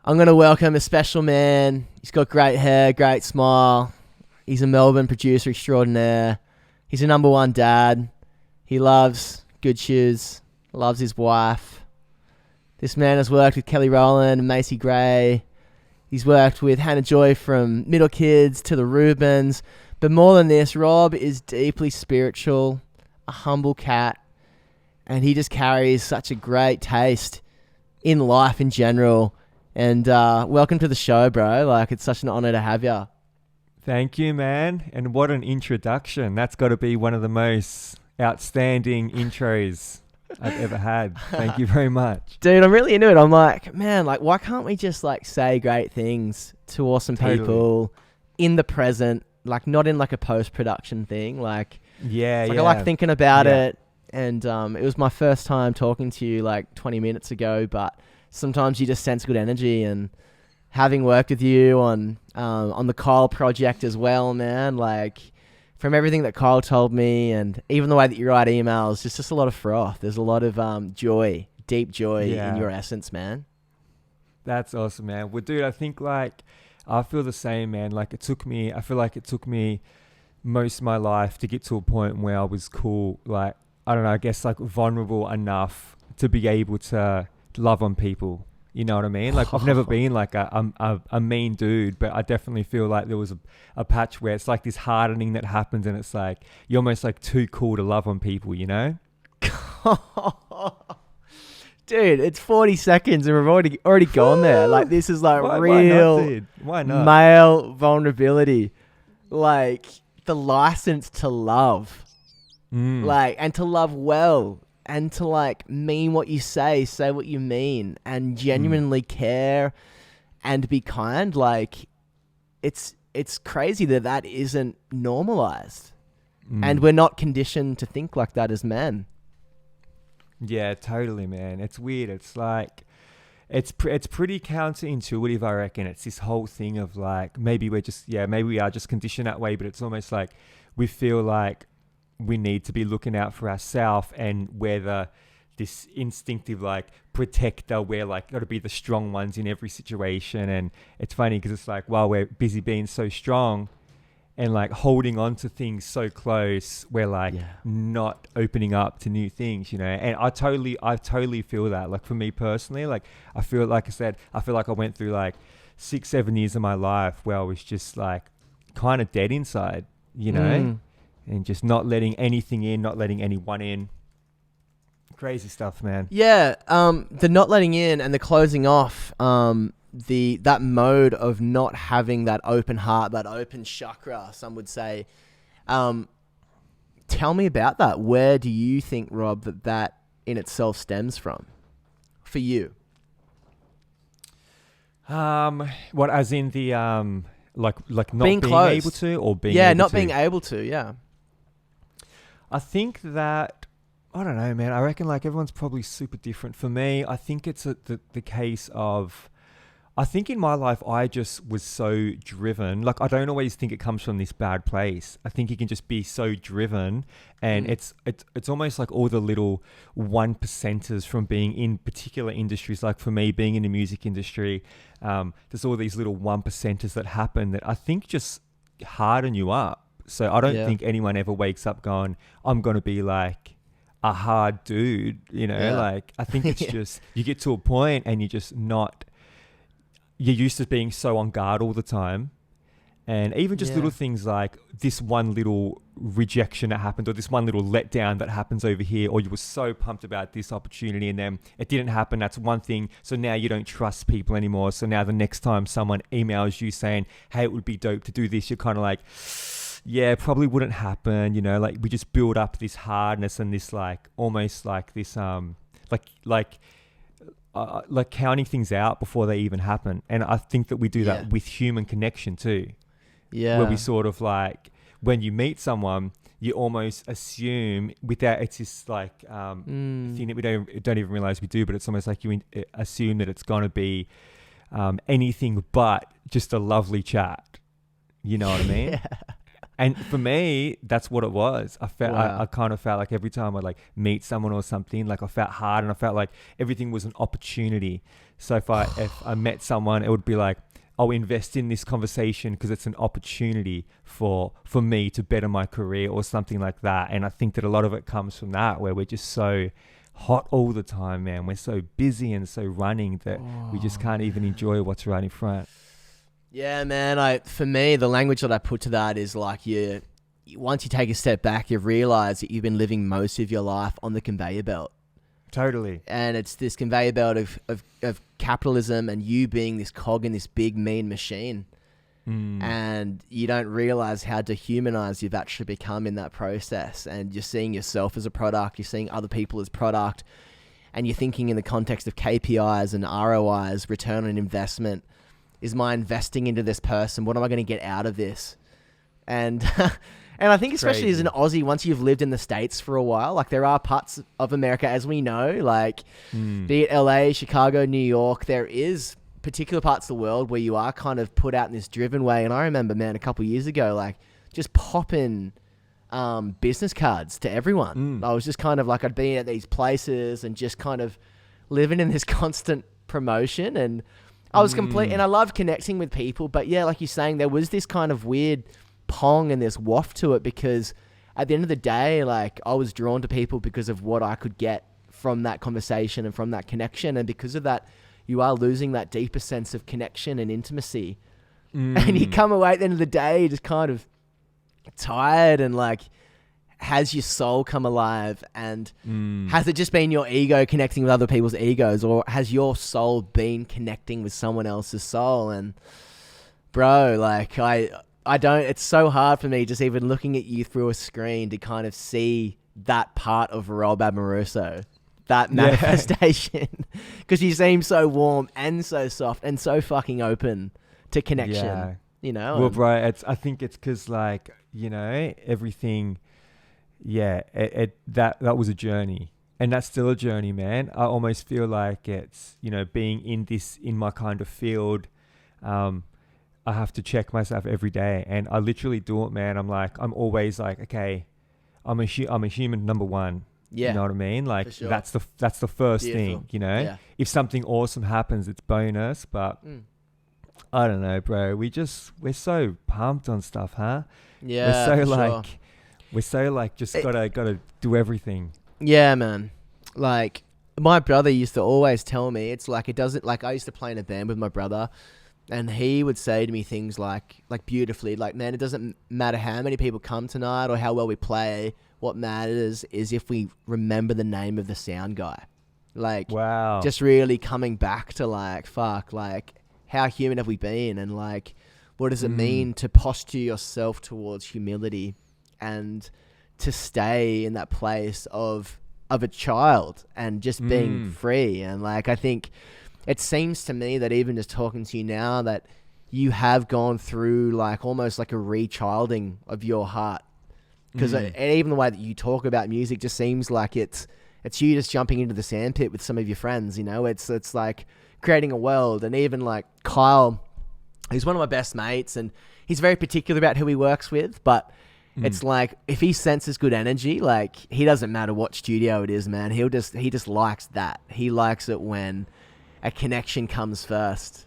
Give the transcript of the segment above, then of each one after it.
I'm going to welcome a special man. He's got great hair, great smile. He's a Melbourne producer extraordinaire. He's a number one dad. He loves good shoes, loves his wife. This man has worked with Kelly Rowland and Macy Gray. He's worked with Hannah Joy from Middle Kids to the Rubens. But more than this, Rob is deeply spiritual, a humble cat, and he just carries such a great taste in life in general. And welcome to the show, bro. Like, it's such an honor to have you. Thank you, man. And what an introduction. That's got to be one of the most outstanding intros I've ever had. Thank you very much. Dude, I'm really into it. I'm like, man, like, why can't we just like say great things to awesome people in the present, like not in like a post-production thing? Like, yeah, I like thinking about it. And it was my first time talking to you like 20 minutes ago, but sometimes you just sense good energy. And having worked with you on the Kyle project as well, man, like from everything that Kyle told me and even the way that you write emails, just a lot of froth. There's a lot of joy, deep joy in your essence, man. That's awesome, man. Well, dude, I think like I feel the same, man. Like I feel like it took me most of my life to get to a point where I was cool. Like, I don't know, I guess like vulnerable enough to be able to love on people. You know what I mean? Like, I've never been like a mean dude, but I definitely feel like there was a patch where it's like this hardening that happens and it's like, you're almost like too cool to love on people, you know? Dude, it's 40 seconds and we've already gone there. Like, this is like real why not? male vulnerability. Like, the license to love. Like, and to love well. And to like mean what you say what you mean, and genuinely care and be kind. Like, it's crazy that isn't normalized, and we're not conditioned to think like that as men. Yeah, totally, man. It's weird. It's like it's pretty counterintuitive, I reckon. It's this whole thing of like maybe we are just conditioned that way, but it's almost like we feel like we need to be looking out for ourselves, and we're this instinctive like protector. We're like got to be the strong ones in every situation. And it's funny because it's like, while we're busy being so strong and like holding on to things so close, we're like not opening up to new things, you know. And I totally feel that. Like, for me personally, like I feel like I went through like 6-7 years of my life where I was just like kind of dead inside, you know. And just not letting anything in, not letting anyone in. Crazy stuff, man. Yeah, the not letting in and the closing off, that mode of not having that open heart, that open chakra, some would say. Tell me about that. Where do you think, Rob, that in itself stems from for you? What, as in the like not being able to, or being able not to? being able to, yeah. I think that, I don't know, man. I reckon like everyone's probably super different. For me, I think it's the case of, I think in my life, I just was so driven. Like, I don't always think it comes from this bad place. I think you can just be so driven, and it's almost like all the little 1%ers from being in particular industries. Like for me, being in the music industry, there's all these little 1%ers that happen that I think just harden you up. So I don't think anyone ever wakes up going, I'm going to be like a hard dude, you know. Like, I think it's just, you get to a point and you're just not, you're used to being so on guard all the time. And even just little things like this one little rejection that happened, or this one little letdown that happens over here, or you were so pumped about this opportunity and then it didn't happen. That's one thing. So now you don't trust people anymore. So now the next time someone emails you saying, hey, it would be dope to do this, you're kind of like, yeah, probably wouldn't happen, you know. Like, we just build up this hardness and this like almost like this like counting things out before they even happen. And I think that we do that with human connection too. Yeah, where we sort of like, when you meet someone, you almost assume without, it's this like thing that we don't even realize we do, but it's almost like you assume that it's gonna be anything but just a lovely chat. You know what I mean? Yeah. And for me, that's what it was. I felt, I kind of felt like every time I like meet someone or something, like I felt hard and I felt like everything was an opportunity. So if I met someone, it would be like, I'll invest in this conversation because it's an opportunity for me to better my career or something like that. And I think that a lot of it comes from that, where we're just so hot all the time, man. We're so busy and so running that we just can't even enjoy what's right in front. Yeah, man. For me, the language that I put to that is like once you take a step back, you realize that you've been living most of your life on the conveyor belt. Totally. And it's this conveyor belt of capitalism and you being this cog in this big mean machine. And you don't realize how dehumanized you've actually become in that process. And you're seeing yourself as a product, you're seeing other people as product, and you're thinking in the context of KPIs and ROIs, return on investment. Is my investing into this person? What am I going to get out of this? And and I think especially as an Aussie, once you've lived in the States for a while, like there are parts of America, as we know, like be it LA, Chicago, New York, there is particular parts of the world where you are kind of put out in this driven way. And I remember, man, a couple of years ago, like just popping business cards to everyone. I was just kind of like, I'd been at these places and just kind of living in this constant promotion. And I was and I loved connecting with people. But yeah, like you're saying, there was this kind of weird pong and this waft to it, because at the end of the day, like I was drawn to people because of what I could get from that conversation and from that connection. And because of that, you are losing that deeper sense of connection and intimacy. And you come away at the end of the day just kind of tired, and like, has your soul come alive? And has it just been your ego connecting with other people's egos, or has your soul been connecting with someone else's soul? And bro, like I don't, it's so hard for me just even looking at you through a screen to kind of see that part of Rob Amoruso, that manifestation, because you seem so warm and so soft and so fucking open to connection, you know? Well, bro, I think it's because, like, you know, everything, that was a journey, and that's still a journey, man. I almost feel like it's, you know, being in my kind of field, I have to check myself every day, and I literally do it, man. I'm always like, okay, I'm a human, number one. Yeah. You know what I mean? Like, sure. that's the first Beautiful. thing, you know? Yeah. If something awesome happens, it's bonus, but I don't know, bro. We're so pumped on stuff, huh? Yeah. We're so like just gotta do everything. Yeah, man. Like, my brother used to always tell me, it's like, it doesn't, like, I used to play in a band with my brother, and he would say to me things like beautifully, like, man, it doesn't matter how many people come tonight or how well we play. What matters is if we remember the name of the sound guy. Like, wow. Just really coming back to like, fuck, like, how human have we been? And like, what does it mean to posture yourself towards humility and to stay in that place of a child and just being free? And like, I think it seems to me that even just talking to you now, that you have gone through like almost like a re-childing of your heart. Because even the way that you talk about music just seems like it's you just jumping into the sandpit with some of your friends, you know? It's like creating a world. And even like Kyle, he's one of my best mates, and he's very particular about who he works with, but it's like, if he senses good energy, like, he doesn't matter what studio it is, man. He just likes that. He likes it when a connection comes first.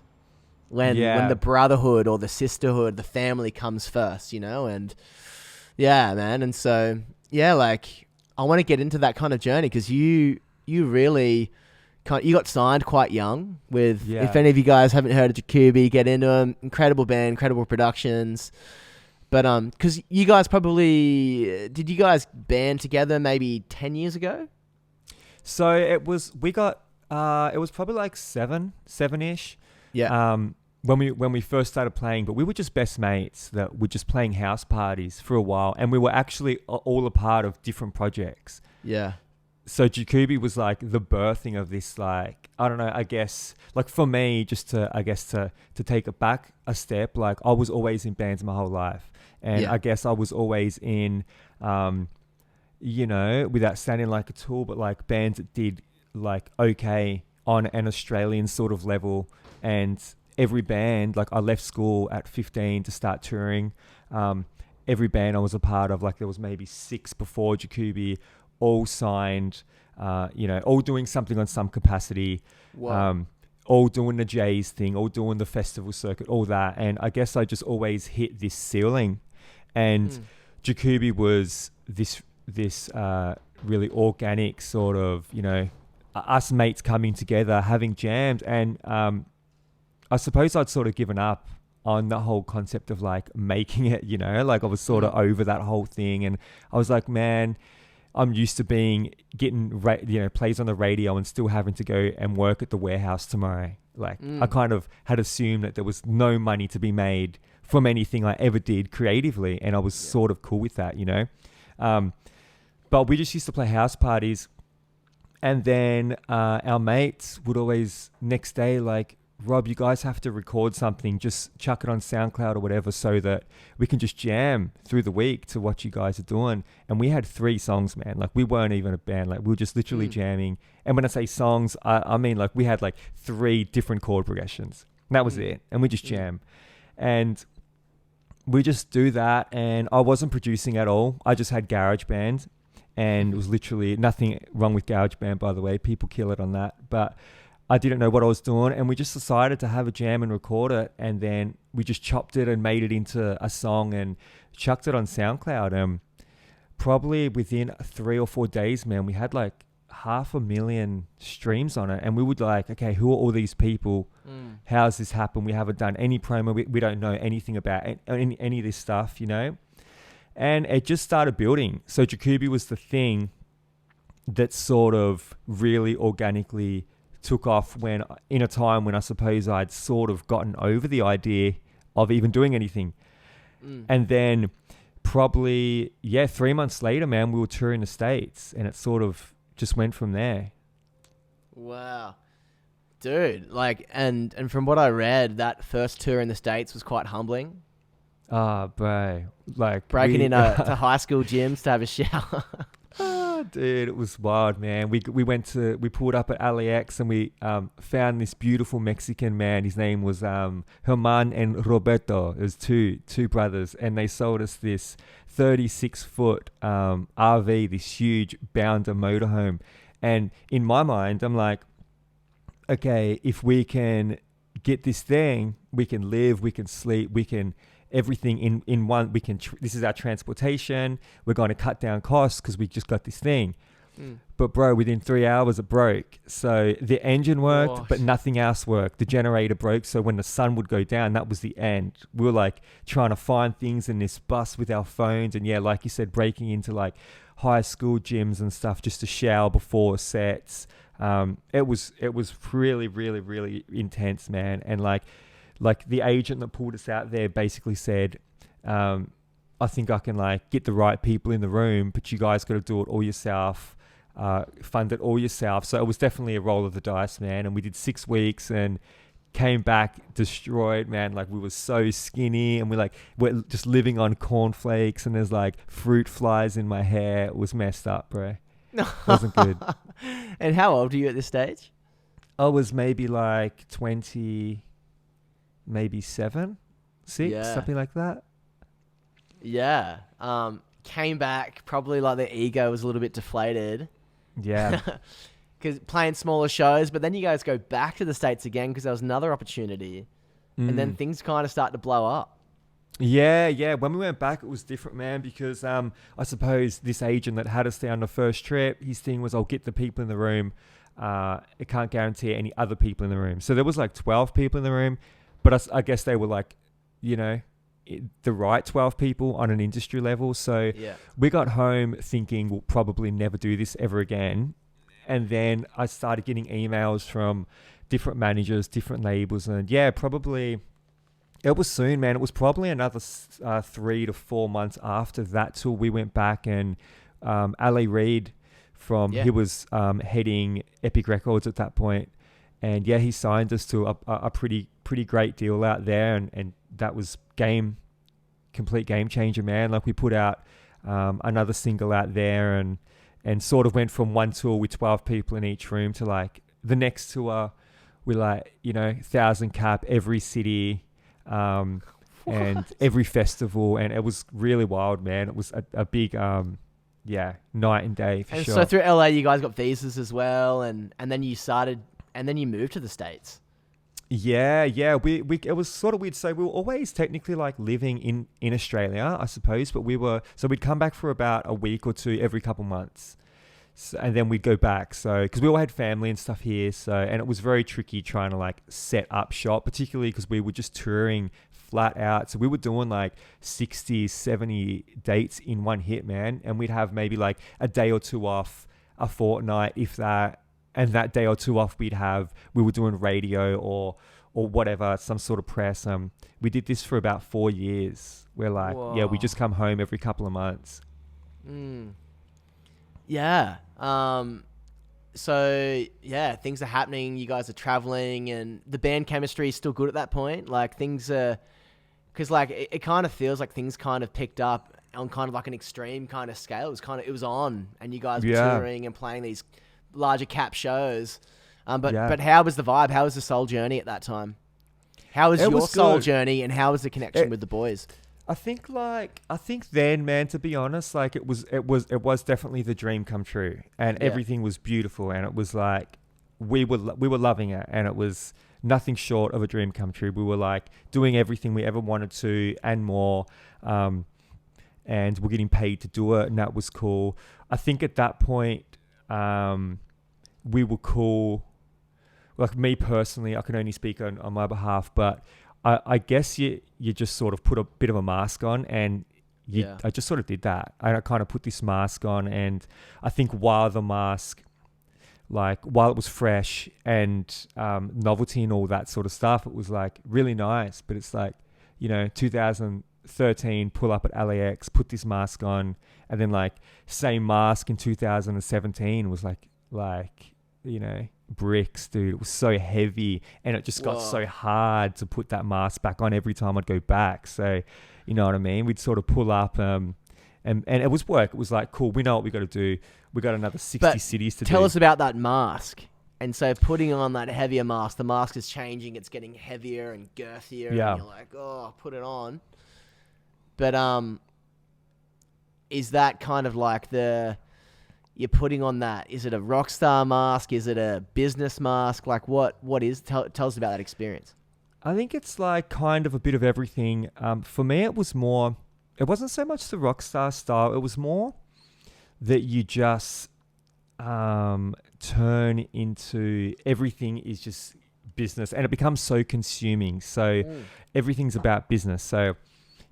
When the brotherhood or the sisterhood, the family comes first, you know? And yeah, man. And so, yeah, like, I want to get into that kind of journey, because you really you got signed quite young with, if any of you guys haven't heard of Jacoby, get into them. Incredible band, incredible productions. But because you guys did you guys band together maybe 10 years ago? So it was probably like seven-ish. Yeah. When we first started playing, but we were just best mates that were just playing house parties for a while, and we were actually all a part of different projects. Yeah. So Jacoby was like the birthing of this, like, I don't know, I guess, like, for me, just to take it back a step, like, I was always in bands my whole life. And I guess I was always in, you know, without sounding like a tool, but like bands that did like okay on an Australian sort of level. And every band, like, I left school at 15 to start touring. Every band I was a part of, like, there was maybe 6 before Jacoby, all signed, you know, all doing something on some capacity. Wow. all doing the Jays thing, all doing the festival circuit, all that. And I guess I just always hit this ceiling. And Jacoby was this really organic sort of, you know, us mates coming together, having jams. And I suppose I'd sort of given up on the whole concept of like making it, you know, like I was sort of over that whole thing. And I was like, man, I'm used to getting plays on the radio and still having to go and work at the warehouse tomorrow. Like I kind of had assumed that there was no money to be made from anything I ever did creatively. And I was sort of cool with that, you know? But we just used to play house parties. And then our mates would always next day, like, Rob, you guys have to record something, just chuck it on SoundCloud or whatever so that we can just jam through the week to what you guys are doing. And we had 3 songs, man. Like we weren't even a band. Like we were just literally jamming. And when I say songs, I mean like we had like 3 different chord progressions. And that was it. And we just jam. And we just do that. And I wasn't producing at all. I just had GarageBand. And it was literally nothing wrong with GarageBand, by the way. People kill it on that. But I didn't know what I was doing, and we just decided to have a jam and record it, and then we just chopped it and made it into a song and chucked it on SoundCloud. And probably within 3 or 4 days, man, we had like 500,000 streams on it, and we would like, okay, who are all these people? How's this happened? We haven't done any promo. We don't know anything about any of this stuff, you know? And it just started building. So Jacoby was the thing that sort of really organically took off in a time when I suppose I'd sort of gotten over the idea of even doing anything. And then probably, 3 months later, man, we were touring the States, and it sort of just went from there. Wow. Dude, like, and from what I read, that first tour in the States was quite humbling. Bro. Like breaking into high school gyms to have a shower. Dude, it was wild, man. We pulled up at LAX and we found this beautiful Mexican man. His name was Herman and Roberto. It was two brothers, and they sold us this 36-foot RV, this huge bounder motorhome. And in my mind, I'm like, okay, if we can get this thing, we can live, we can sleep, we can everything in one. We can this is our transportation. We're going to cut down costs because we just got this thing. But bro, within 3 hours it broke. So the engine worked, but nothing else worked. The generator broke, so when the sun would go down, that was the end. We were like trying to find things in this bus with our phones, and like you said, breaking into like high school gyms and stuff just to shower before sets. It was really, really, really intense, man. And like the agent that pulled us out there basically said, I think I can like get the right people in the room, but you guys got to do it all yourself, fund it all yourself. So it was definitely a roll of the dice, man. And we did 6 weeks and came back destroyed, man. Like we were so skinny, and we're just living on cornflakes, and there's like fruit flies in my hair. It was messed up, bro. It wasn't good. And how old are you at this stage? I was maybe like 20, maybe 7, 6, something like that. Yeah. Came back, probably like the ego was a little bit deflated. Yeah. Because playing smaller shows, but then you guys go back to the States again because there was another opportunity. And then things kind of start to blow up. Yeah. When we went back, it was different, man, because I suppose this agent that had us there on the first trip, his thing was, I'll get the people in the room. It can't guarantee any other people in the room. So there was like 12 people in the room, but I guess they were like, you know, the right 12 people on an industry level. So we got home thinking we'll probably never do this ever again. And then I started getting emails from different managers, different labels. And probably it was soon, man. It was probably another 3 to 4 months after that till we went back, and Ali Reid he was heading Epic Records at that point. And he signed us to a pretty great deal out there. And that was complete game changer, man. Like we put out another single out there and sort of went from one tour with 12 people in each room to like the next tour with like, 1,000 cap every city and every festival. And it was really wild, man. It was a big, night and day for sure. So through LA, you guys got visas as well. And then you moved to the States. Yeah. We it was sort of weird. So we were always technically like living in Australia, I suppose, but we'd come back for about a week or two every couple months. So, and then we'd go back. So, because we all had family and stuff here. So, and it was very tricky trying to like set up shop, particularly because we were just touring flat out. So we were doing like 60, 70 dates in one hit, man. And we'd have maybe like a day or two off, a fortnight, if that. And that day or two off, we were doing radio or whatever, some sort of press. We did this for about 4 years. We're like, Whoa. yeah, we just come home every couple of months. Yeah. So yeah, things are happening. You guys are traveling, and the band chemistry is still good at that point. Like things are, because like it kind of feels like things kind of picked up on kind of like an extreme kind of scale. It was on, and you guys were touring and playing these larger cap shows. But how was the vibe? How was the soul journey at that time? How was your soul journey, and how was the connection with the boys? I think then, man, to be honest, like it was definitely the dream come true, and everything was beautiful, and it was like we were loving it, and it was nothing short of a dream come true. We were like doing everything we ever wanted to and more, and we're getting paid to do it, and that was cool. I think at that point, we were cool. Like me personally, I can only speak on my behalf, but I guess you just sort of put a bit of a mask on, and I just sort of did that. I kind of put this mask on, and I think while it was fresh and novelty and all that sort of stuff, it was like really nice. But it's like, 2013, pull up at LAX, put this mask on, and then like same mask in 2017 was like bricks, dude. It was so heavy, and it just got so hard to put that mask back on every time I'd go back. So you know what I mean? We'd sort of pull up and it was work. It was like, cool, we know what we got to do. We got another 60 cities to do. Tell us about that mask. And so putting on that heavier mask, the mask is changing, it's getting heavier and girthier, and you're like, oh, put it on. But is that kind of like you're putting on that? Is it a rock star mask? Is it a business mask? Like what is? Tell us about that experience. I think it's like kind of a bit of everything. For me, it wasn't so much the rock star style. It was more that you just turn into everything is just business, and it becomes so consuming. So everything's about business. So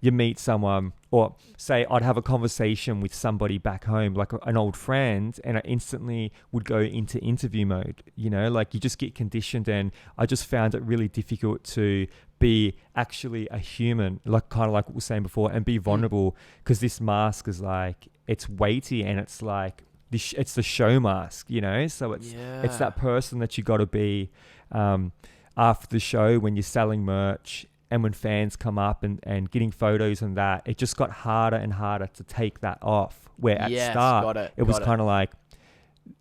you meet someone, or say I'd have a conversation with somebody back home, like an old friend, and I instantly would go into interview mode, like you just get conditioned. And I just found it really difficult to be actually a human, like kind of like what we were saying before, and be vulnerable, because this mask is like, it's weighty, and it's like, it's the show mask, so it's that person that you got to be after the show when you're selling merch. And when fans come up and getting photos and that, it just got harder and harder to take that off. Where at start, it was kind of like,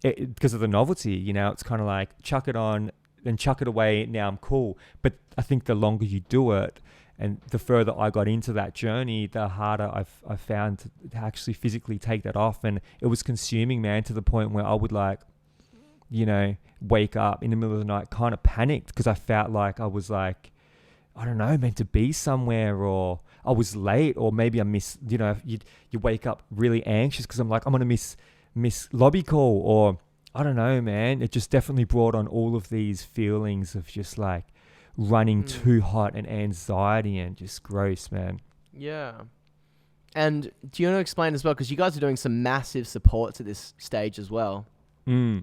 because of the novelty, it's kind of like, chuck it on and chuck it away. Now I'm cool. But I think the longer you do it, and the further I got into that journey, the harder I found to actually physically take that off. And it was consuming, man, to the point where I would like, wake up in the middle of the night, kind of panicked, because I felt like I was like, I don't know, meant to be somewhere, or I was late, or maybe I missed, you wake up really anxious because I'm like, I'm going to miss lobby call, or I don't know, man. It just definitely brought on all of these feelings of just like running too hot and anxiety and just gross, man. Yeah. And do you want to explain as well, because you guys are doing some massive supports at this stage as well. Who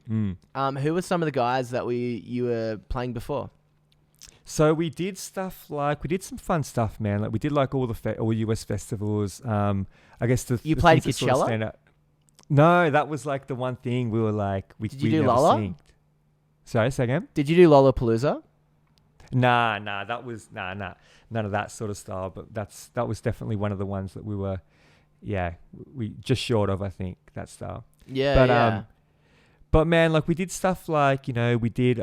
were some of the guys that you were playing before? So we did some fun stuff, man. Like we did like all US festivals. I guess you played Coachella? No, that was like the one thing we were like. Did you do Lolla? Synced. Sorry, say again. Did you do Lollapalooza? Nah. That was none of that sort of style. But that was definitely one of the ones that we were, we just short of, I think, that style. Yeah. But man, like we did stuff like we did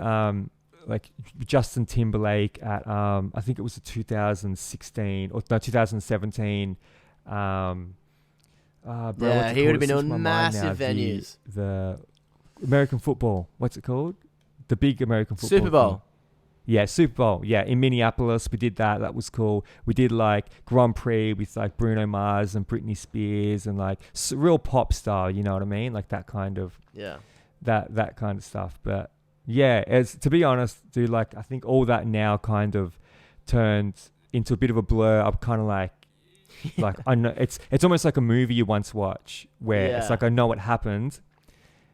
like Justin Timberlake at I think it was a 2017. He would have been doing massive venues. The American football, what's it called? The big American football Super Bowl. Yeah, Super Bowl. Yeah, in Minneapolis, we did that. That was cool. We did like Grand Prix with like Bruno Mars and Britney Spears and like real pop style. You know what I mean? Like that kind of Yeah. that kind of stuff. But yeah, as to be honest, dude, like I think all that now kind of turned into a bit of a blur. I'm kind of like I know it's almost like a movie you once watch where it's like I know what happened,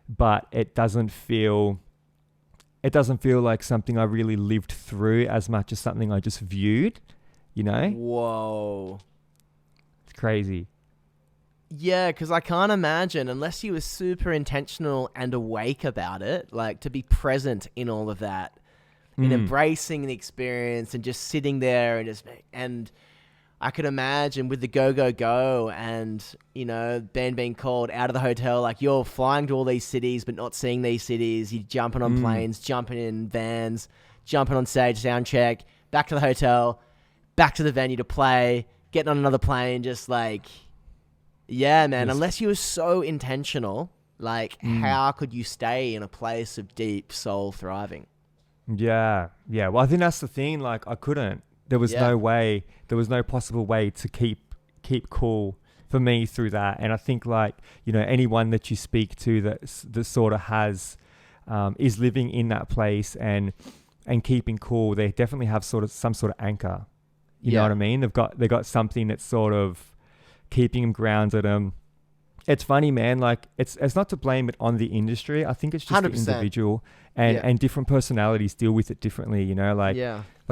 but it doesn't feel like something I really lived through as much as something I just viewed, you know? Whoa. It's crazy. Yeah, because I can't imagine, unless you were super intentional and awake about it, like to be present in all of that and embracing the experience and just sitting there and I could imagine with the go, go, go and, you know, band being called out of the hotel, like you're flying to all these cities but not seeing these cities. You're jumping on planes, jumping in vans, jumping on stage, sound check, back to the hotel, back to the venue to play, getting on another plane, just like, yeah, man, unless you were so intentional, like how could you stay in a place of deep soul thriving? Yeah. Yeah. Well, I think that's the thing. Like I couldn't. There was no way. There was no possible way to keep cool for me through that. And I think like, you know, anyone that you speak to that sort of has is living in that place and keeping cool, they definitely have some sort of anchor. You know what I mean? They've got something that's sort of keeping them grounded. It's funny, man. Like it's not to blame it on the industry. I think it's just 100%. The individual and different personalities deal with it differently. You know, like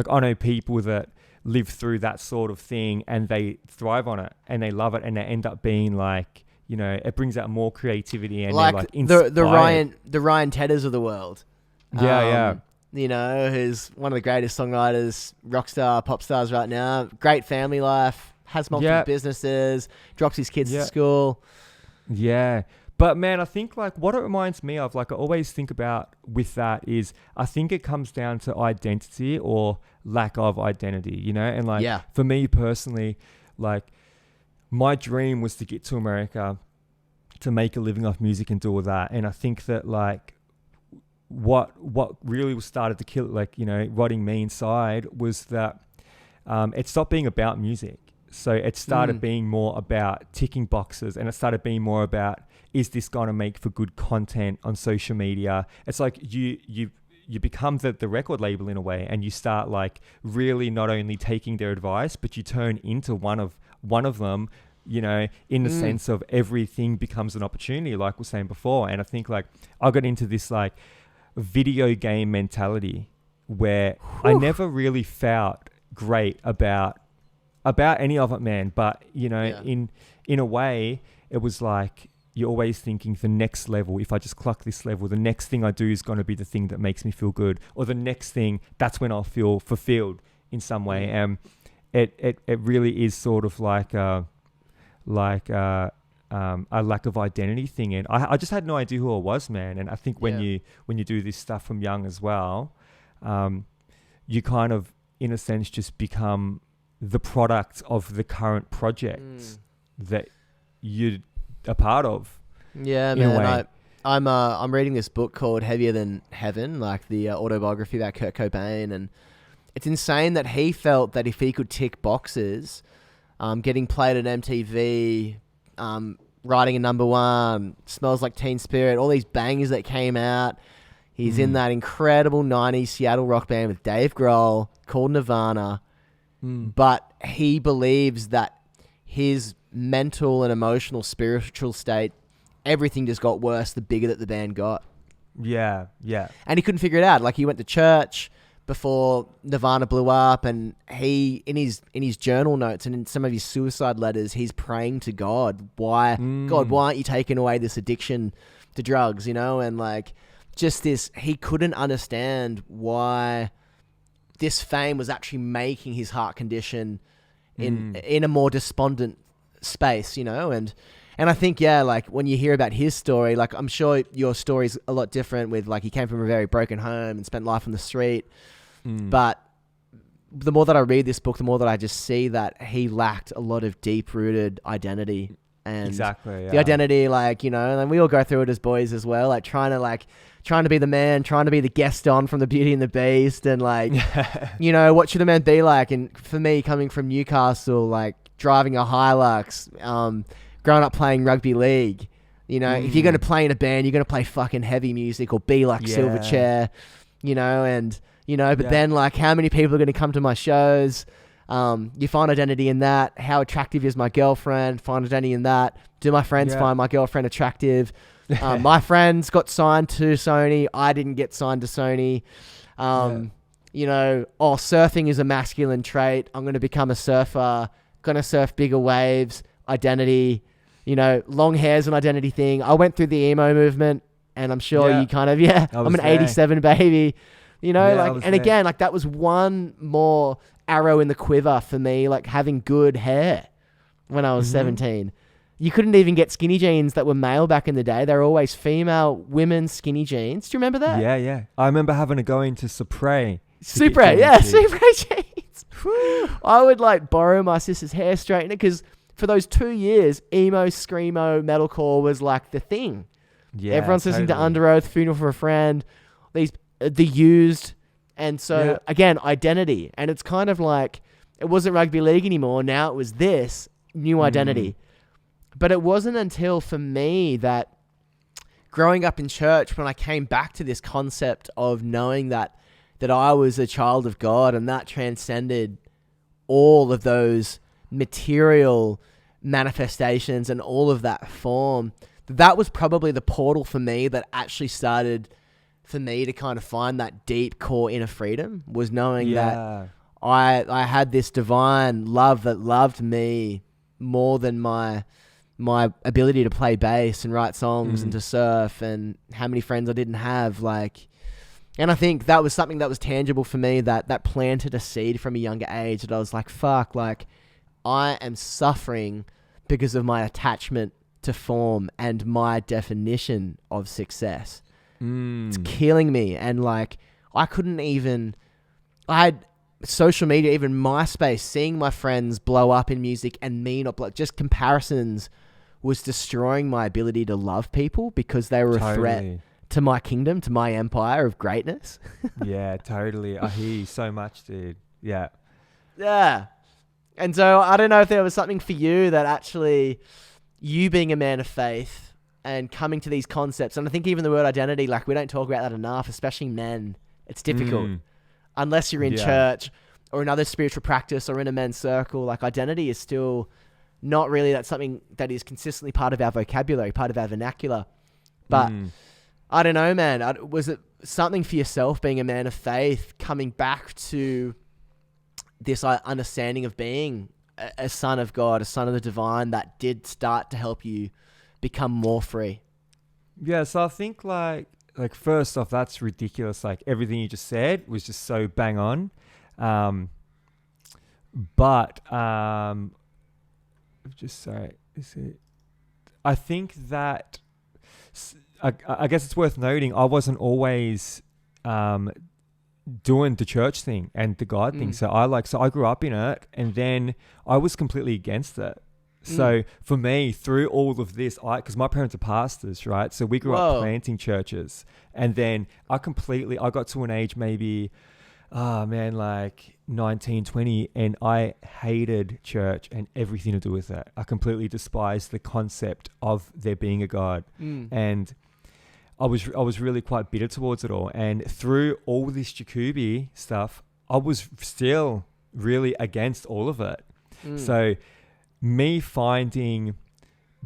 I know people that live through that sort of thing and they thrive on it and they love it and they end up being like, you know, it brings out more creativity and like, like the Ryan Tedders of the world. You know, who's one of the greatest songwriters, rock star, pop stars right now. Great family life, has multiple businesses, drops his kids to school. Yeah. But man, I think like what it reminds me of, like I always think about with that is I think it comes down to identity or lack of identity, you know? And like for me personally, like my dream was to get to America to make a living off music and do all that. And I think that like what really started to kill it, like, you know, rotting me inside was that it stopped being about music. So it started being more about ticking boxes and it started being more about, is this going to make for good content on social media? It's like you become the record label in a way and you start like really not only taking their advice, but you turn into one of them, you know, in the sense of everything becomes an opportunity, like we were saying before. And I think like I got into this like video game mentality where I never really felt great about any of it, man. But, you know, in a way, it was like you're always thinking the next level, if I just clock this level, the next thing I do is going to be the thing that makes me feel good. Or the next thing, that's when I'll feel fulfilled in some way. It really is sort of like a lack of identity thing. And I just had no idea who I was, man. And I think when you do this stuff from young as well, you kind of, in a sense, just become the product of the current project that you're a part of. Yeah, man. I'm reading this book called Heavier Than Heaven, like the autobiography about Kurt Cobain, and it's insane that he felt that if he could tick boxes, getting played at MTV, writing a number one, Smells Like Teen Spirit, all these bangers that came out. He's in that incredible 90s Seattle rock band with Dave Grohl called Nirvana. But he believes that his mental and emotional, spiritual state, everything just got worse the bigger that the band got. Yeah. And he couldn't figure it out. Like he went to church before Nirvana blew up, and he in his journal notes and in some of his suicide letters, he's praying to God, God, why aren't you taking away this addiction to drugs, you know? And like just this, he couldn't understand why this fame was actually making his heart condition in a more despondent space, you know? And I think, like when you hear about his story, like I'm sure your story's a lot different with like he came from a very broken home and spent life on the street. But the more that I read this book, the more that I just see that he lacked a lot of deep-rooted identity and Exactly. Yeah. the identity, like, you know, and we all go through it as boys as well, like trying to be the man, trying to be the Gaston from the Beauty and the Beast, and like, you know, what should a man be like? And for me, coming from Newcastle, like driving a Hilux, growing up playing rugby league, you know, if you're going to play in a band, you're going to play fucking heavy music or be like Silverchair, you know, and, you know, but then like how many people are going to come to my shows? You find identity in that. How attractive is my girlfriend? Find identity in that. Do my friends find my girlfriend attractive? My friends got signed to Sony. I didn't get signed to Sony. You know, surfing is a masculine trait. I'm going to become a surfer. Going to surf bigger waves. Identity. You know, long hair's an identity thing. I went through the emo movement, and I'm sure you kind of, I'm an 87 baby. You know, like, and again, like that was one more arrow in the quiver for me, like having good hair when I was 17. You couldn't even get skinny jeans that were male back in the day. They were always female women's skinny jeans. Do you remember that? Yeah. I remember having to go into Supre. Supre jeans. I would like borrow my sister's hair straightener because for those 2 years, emo, screamo, metalcore was like the thing. Yeah, everyone's listening to Under Oath, Funeral for a Friend, these the Used, and so again, identity. And it's kind of like it wasn't rugby league anymore. Now it was this new identity. But it wasn't until for me that growing up in church when I came back to this concept of knowing that I was a child of God, and that transcended all of those material manifestations and all of that form. That was probably the portal for me that actually started for me to kind of find that deep core inner freedom, was knowing that I had this divine love that loved me more than my ability to play bass and write songs and to surf, and how many friends I didn't have. Like, and I think that was something that was tangible for me, that planted a seed from a younger age, that I was like, fuck, like I am suffering because of my attachment to form and my definition of success. It's killing me. And like, I had social media, even MySpace, seeing my friends blow up in music and me not just comparisons was destroying my ability to love people because they were a threat to my kingdom, to my empire of greatness. Yeah, totally. I hear you so much, dude. Yeah. Yeah. And so I don't know if there was something for you that actually, you being a man of faith and coming to these concepts, and I think even the word identity, like we don't talk about that enough, especially men. It's difficult unless you're in church or another spiritual practice or in a men's circle. Like identity is still not really that's something that is consistently part of our vocabulary, part of our vernacular. But I don't know, man. Was it something for yourself being a man of faith, coming back to this understanding of being a son of God, a son of the divine, that did start to help you become more free? Yeah, so I think like first off, that's ridiculous. Like everything you just said was just so bang on. But just sorry, is it? I think that I guess it's worth noting I wasn't always doing the church thing and the God thing. So I grew up in it, and then I was completely against it. So for me, through all of this, because my parents are pastors, right? So we grew up planting churches, and then I got to an age maybe, like 19, 20, and I hated church and everything to do with it. I completely despised the concept of there being a God. And I was really quite bitter towards it all. And through all this Jacoby stuff, I was still really against all of it. So me finding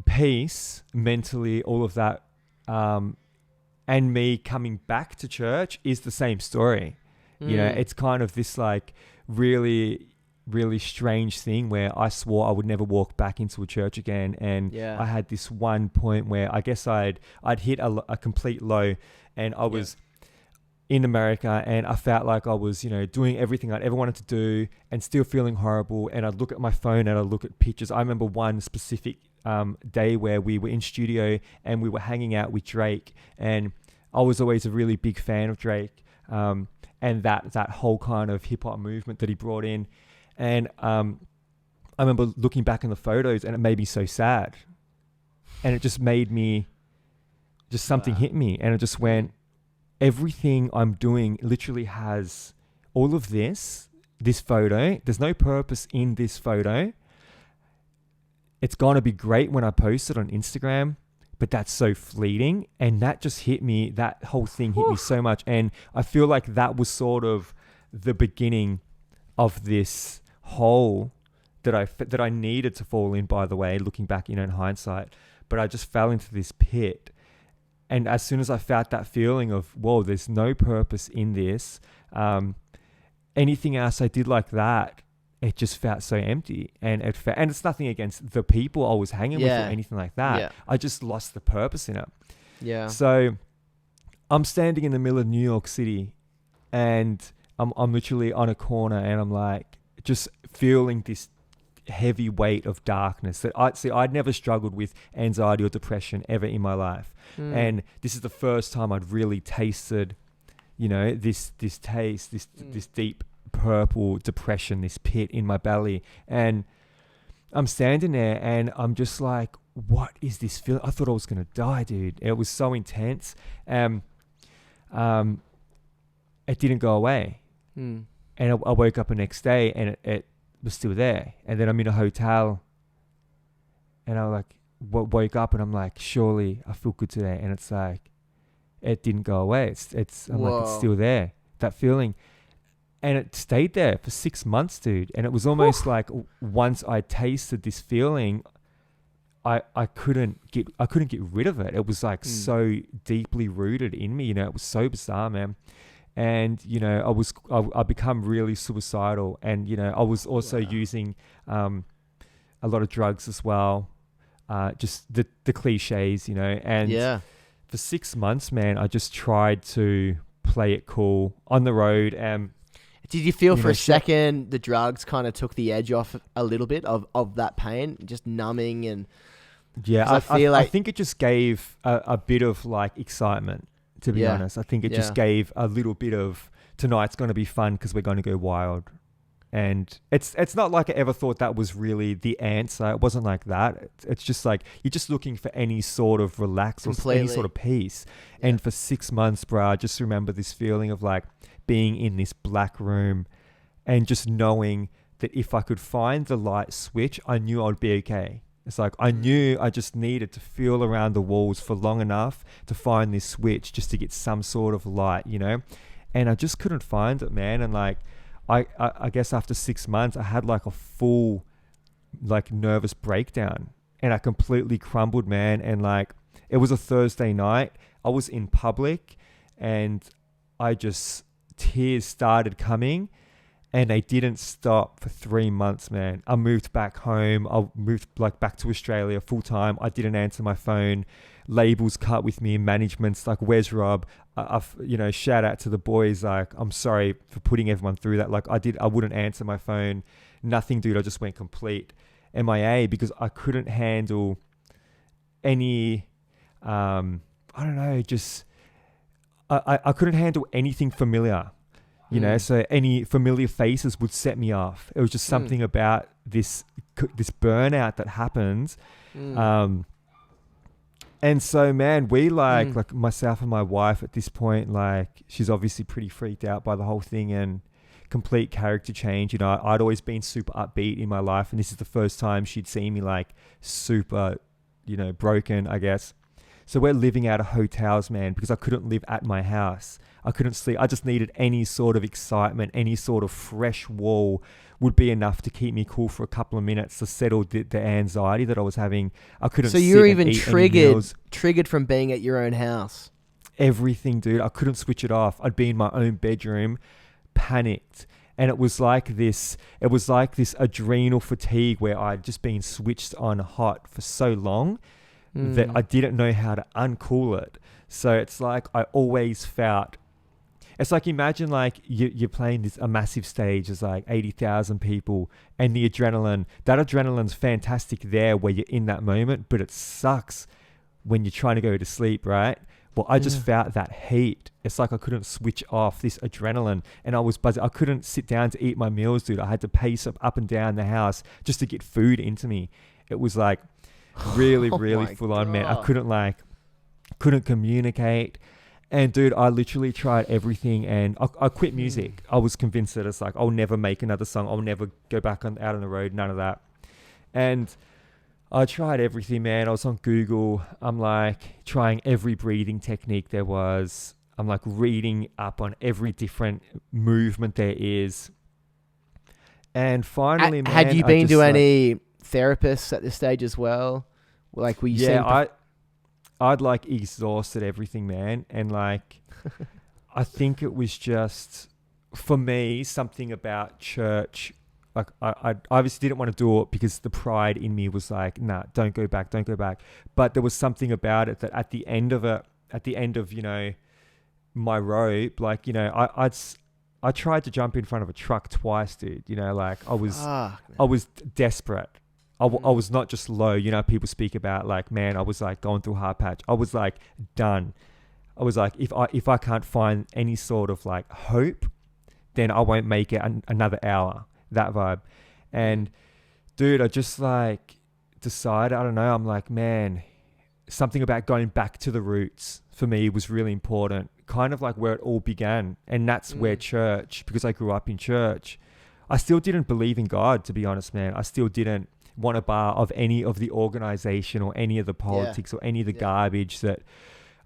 peace mentally, all of that, and me coming back to church is the same story. You know, it's kind of this like really, really strange thing where I swore I would never walk back into a church again. And I had this one point where I guess I'd hit a complete low, and I was in America, and I felt like I was, doing everything I'd ever wanted to do and still feeling horrible. And I'd look at my phone and I'd look at pictures. I remember one specific day where we were in studio and we were hanging out with Drake, and I was always a really big fan of Drake, and that whole kind of hip hop movement that he brought in. And I remember looking back in the photos, and it made me so sad And it just made me, just something hit me. And it just went, everything I'm doing literally has all of this photo. There's no purpose in this photo. It's going to be great when I post it on Instagram, but that's so fleeting. And that just hit me. That whole thing hit me so much. And I feel like that was sort of the beginning of this hole that I needed to fall in, by the way, looking back, in hindsight. But I just fell into this pit. And as soon as I felt that feeling of, whoa, there's no purpose in this, anything else I did like that, it just felt so empty. And it's nothing against the people I was hanging with or anything like that. Yeah. I just lost the purpose in it. Yeah. So I'm standing in the middle of New York City, and I'm literally on a corner, and I'm like just feeling this heavy weight of darkness that I'd never struggled with anxiety or depression ever in my life. And this is the first time I'd really tasted, this taste, this deep purple depression, this pit in my belly. And I'm standing there, and I'm just like, what is this feeling? I thought I was going to die, dude. It was so intense. It didn't go away. And I woke up the next day, and it was still there. And then I'm in a hotel, and I woke up, and I'm like, surely I feel good today. And it's like, it didn't go away. I'm like, it's still there, that feeling. And it stayed there for 6 months, dude. And it was almost like once I tasted this feeling, I couldn't get rid of it. It was like so deeply rooted in me. It was so bizarre, man. And I become really suicidal. And I was also using a lot of drugs as well. Just the cliches, And for 6 months, man, I just tried to play it cool on the road. Did you feel for a second the drugs kind of took the edge off a little bit of that pain, just numbing? And I think it just gave a bit of like excitement, to be honest. I think it just gave a little bit of, tonight's going to be fun because we're going to go wild. And it's not like I ever thought that was really the answer. It wasn't like that. It's just like you're just looking for any sort of relax or any sort of peace. Yeah. And for 6 months, bro, I just remember this feeling of like being in this black room and just knowing that if I could find the light switch, I knew I'd be okay. It's like I knew I just needed to feel around the walls for long enough to find this switch just to get some sort of light, And I just couldn't find it, man. And like, I guess after 6 months, I had like a full like nervous breakdown, and I completely crumbled, man. And like, it was a Thursday night. I was in public, and tears started coming, and they didn't stop for 3 months, man. I moved back home. I moved like back to Australia full time. I didn't answer my phone. Labels cut with me, management's like, where's Rob? Shout out to the boys. Like, I'm sorry for putting everyone through that. Like I wouldn't answer my phone. Nothing, dude. I just went complete MIA because I couldn't handle any, I couldn't handle anything familiar, so any familiar faces would set me off. It was just something about this burnout that happens. And so, man, we like myself and my wife at this point, like she's obviously pretty freaked out by the whole thing and complete character change. I'd always been super upbeat in my life, and this is the first time she'd seen me like super, broken, I guess. So we're living out of hotels, man, because I couldn't live at my house. I couldn't sleep. I just needed any sort of excitement, any sort of fresh wall would be enough to keep me cool for a couple of minutes to settle the anxiety that I was having. I couldn't. So you were even triggered from being at your own house. Everything, dude. I couldn't switch it off. I'd be in my own bedroom, panicked. And it was like this adrenal fatigue where I'd just been switched on hot for so long that I didn't know how to uncool it. So it's like I always felt, it's like imagine like you're playing a massive stage, there's like 80,000 people, and the adrenaline's fantastic there where you're in that moment, but it sucks when you're trying to go to sleep, right? Well, I just felt that heat. It's like I couldn't switch off this adrenaline, and I was buzzing. I couldn't sit down to eat my meals, dude. I had to pace up and down the house just to get food into me. It was like Really, Oh really my full on, man. I God. couldn't communicate. And dude, I literally tried everything, and I quit music. I was convinced that it's like, I'll never make another song. I'll never go back out on the road. None of that. And I tried everything, man. I was on Google. I'm like trying every breathing technique there was. I'm like reading up on every different movement there is. And finally, man, Had you I been just to like, any therapists at this stage as well? Like, were you seeing? I'd like exhausted everything, man. And like, I think it was just, for me, something about church. Like, I obviously didn't want to do it because the pride in me was like, nah, don't go back. But there was something about it that at the end of, my rope, like, I tried to jump in front of a truck twice, dude. Like, I was desperate. I was not just low. People speak about like, man, I was like going through a hard patch. I was like done. I was like, if I can't find any sort of like hope, then I won't make it another hour. That vibe. And dude, I just like decided, I don't know, I'm like, man, something about going back to the roots for me was really important. Kind of like where it all began. And that's where church, because I grew up in church, I still didn't believe in God, to be honest, man. I still didn't want a bar of any of the organization or any of the politics or any of the garbage. That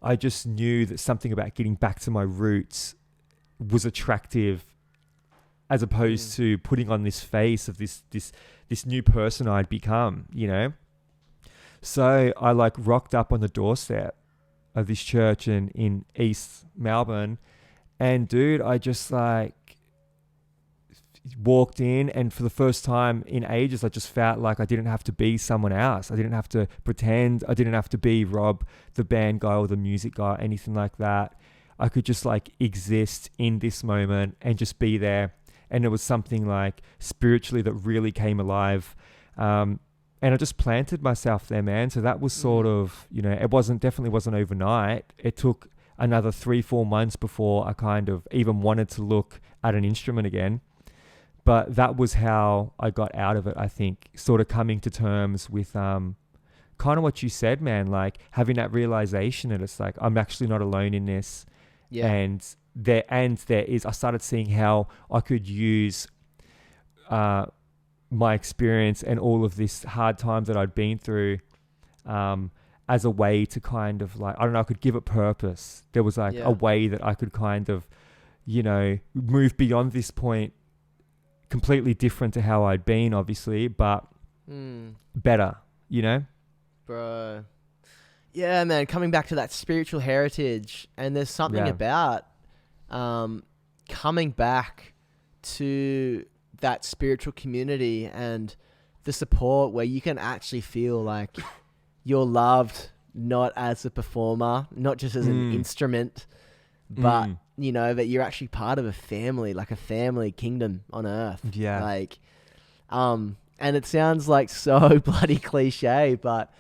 I just knew that something about getting back to my roots was attractive, as opposed to putting on this face of this new person I'd become, So I like rocked up on the doorstep of this church in East Melbourne, and dude, I just like walked in, and for the first time in ages, I just felt like I didn't have to be someone else. I didn't have to pretend. I didn't have to be Rob, the band guy or the music guy, anything like that. I could just like exist in this moment and just be there. And it was something like spiritually that really came alive. And I just planted myself there, man. So that was sort of, it definitely wasn't overnight. It took another 3-4 months before I kind of even wanted to look at an instrument again. But that was how I got out of it, I think, sort of coming to terms with kind of what you said, man, like having that realization that it's like, I'm actually not alone in this. Yeah. And there is, I started seeing how I could use my experience and all of this hard time that I'd been through as a way to kind of like, I don't know, I could give it purpose. There was like a way that I could kind of, move beyond this point, completely different to how I'd been, obviously, but better, Bro. Yeah, man, coming back to that spiritual heritage, and there's something about coming back to that spiritual community and the support where you can actually feel like you're loved, not as a performer, not just as an instrument, but that you're actually part of a family, like a family kingdom on earth. Yeah. Like, and it sounds like so bloody cliche, but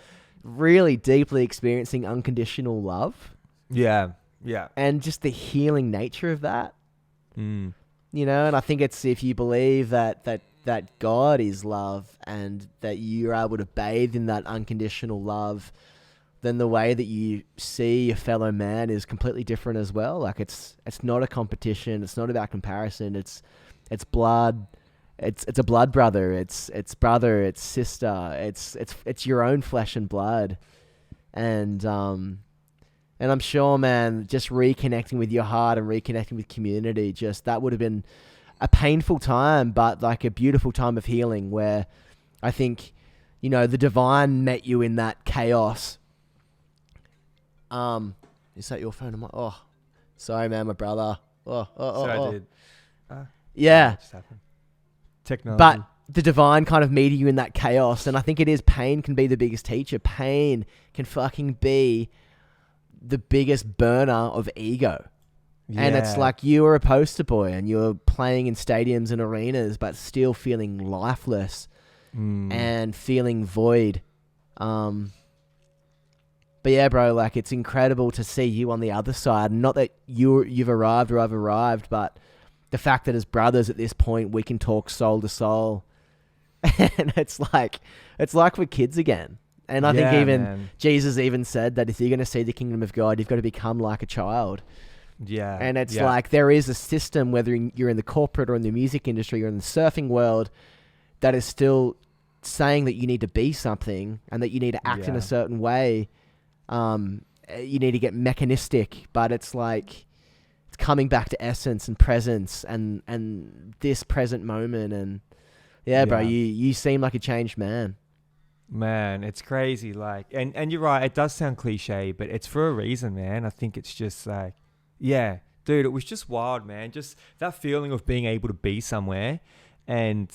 really deeply experiencing unconditional love. Yeah. Yeah. And just the healing nature of that. Mm. And I think it's, if you believe that God is love and that you're able to bathe in that unconditional love, then the way that you see your fellow man is completely different as well. Like it's not a competition. It's not about comparison. It's blood. It's a blood brother. It's brother. It's sister. It's your own flesh and blood. And I'm sure, man, just reconnecting with your heart and reconnecting with community, just that would have been a painful time, but like a beautiful time of healing where I think, the divine met you in that chaos. Is that your phone? Oh, sorry, man, my brother. I did. Yeah. Just happened. Technology. But the divine kind of meeting you in that chaos. And I think it is, pain can be the biggest teacher. Pain can fucking be the biggest burner of ego. Yeah. And it's like you were a poster boy and you were playing in stadiums and arenas, but still feeling lifeless and feeling void. But yeah, bro, like it's incredible to see you on the other side. Not that you've arrived or I've arrived, but the fact that as brothers at this point, we can talk soul to soul. And it's like we're kids again. And I think even man. Jesus even said that if you're going to see the kingdom of God, you've got to become like a child. Yeah. And it's yeah. like there is a system, whether you're in the corporate or in the music industry or in the surfing world, that is still saying that you need to be something and that you need to act in a certain way. You need to get mechanistic, but it's like it's coming back to essence and presence and this present moment. And bro, you seem like a changed man. Man, it's crazy. Like, and you're right. It does sound cliche, but it's for a reason, man. I think it's just like, yeah, dude, it was just wild, man. Just that feeling of being able to be somewhere and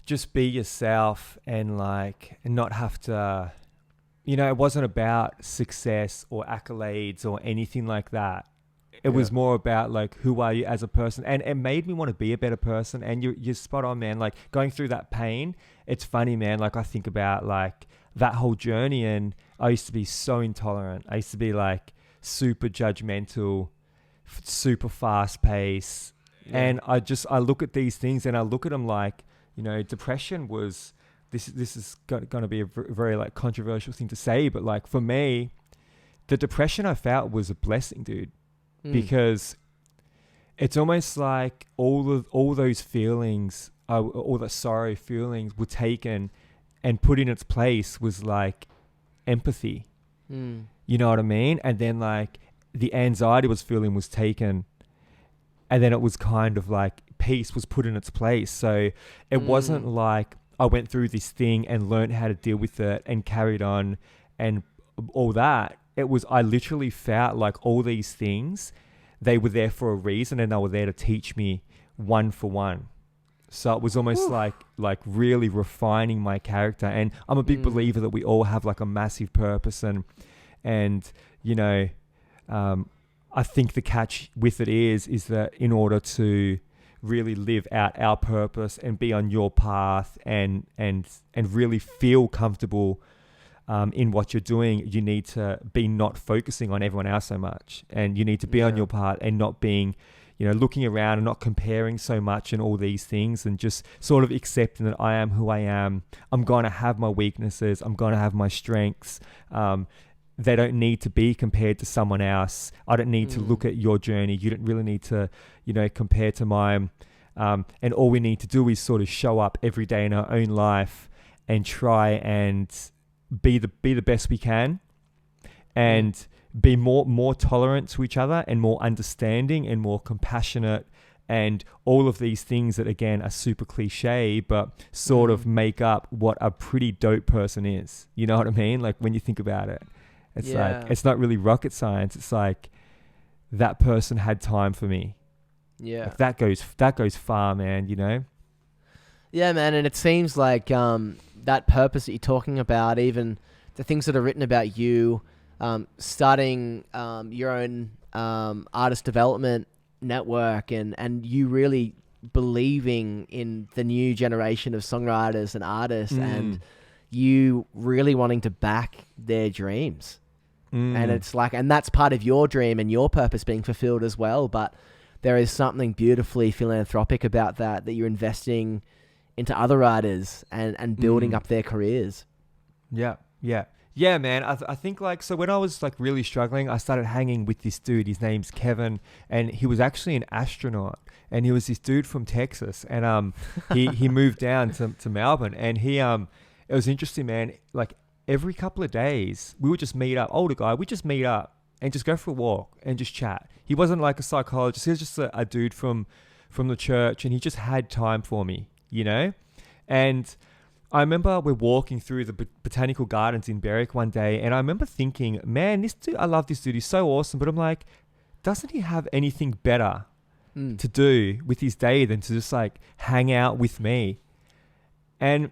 just be yourself and like, and not have to, it wasn't about success or accolades or anything like that. It was more about like, who are you as a person? And it made me want to be a better person. And you're spot on, man. Like going through that pain, it's funny, man. Like I think about like that whole journey, and I used to be so intolerant. I used to be like super judgmental, super fast paced. Yeah. And I look at these things and I look at them like, depression was, this is going to be a very like controversial thing to say, but like for me, the depression I felt was a blessing, dude. Because it's almost like all those feelings, all the sorrow feelings were taken and put in its place was like empathy. You know what I mean? And then like the anxiety was feeling was taken, and then it was kind of like peace was put in its place. So it wasn't like I went through this thing and learned how to deal with it and carried on and all that. It was, I literally felt like all these things, they were there for a reason and they were there to teach me one for one. So it was almost like really refining my character. And I'm a big believer that we all have like a massive purpose and I think the catch with it is that in order to really live out our purpose and be on your path and really feel comfortable in what you're doing, you need to be not focusing on everyone else so much, and you need to be on your part and not being, looking around and not comparing so much and all these things, and just sort of accepting that I am who I am. I'm going to have my weaknesses. I'm going to have my strengths. They don't need to be compared to someone else. I don't need to look at your journey. You don't really need to, compare to mine. And all we need to do is sort of show up every day in our own life and try and be the best we can, and be more tolerant to each other and more understanding and more compassionate, and all of these things that again are super cliche but sort of make up what a pretty dope person is. You know what I mean? Like when you think about it, it's like it's not really rocket science. It's like that person had time for me. Like that goes far, man. Yeah, man. And it seems like that purpose that you're talking about, even the things that are written about you, starting your own artist development network, and you really believing in the new generation of songwriters and artists, and you really wanting to back their dreams. And it's like, and that's part of your dream and your purpose being fulfilled as well. But there is something beautifully philanthropic about that you're investing into other writers and building up their careers. Yeah, man. I think like, so when I was like really struggling, I started hanging with this dude. His name's Kevin, and he was actually an astronaut, and he was this dude from Texas, and he moved down to Melbourne, and it was interesting, man. Like every couple of days, we would just meet up. Older guy, we just meet up and just go for a walk and just chat. He wasn't like a psychologist. He was just a dude from the church, and he just had time for me, And I remember we're walking through the botanical gardens in Berwick one day, and I remember thinking, man, this dude, I love this dude. He's so awesome. But I'm like, doesn't he have anything better to do with his day than to just like hang out with me? And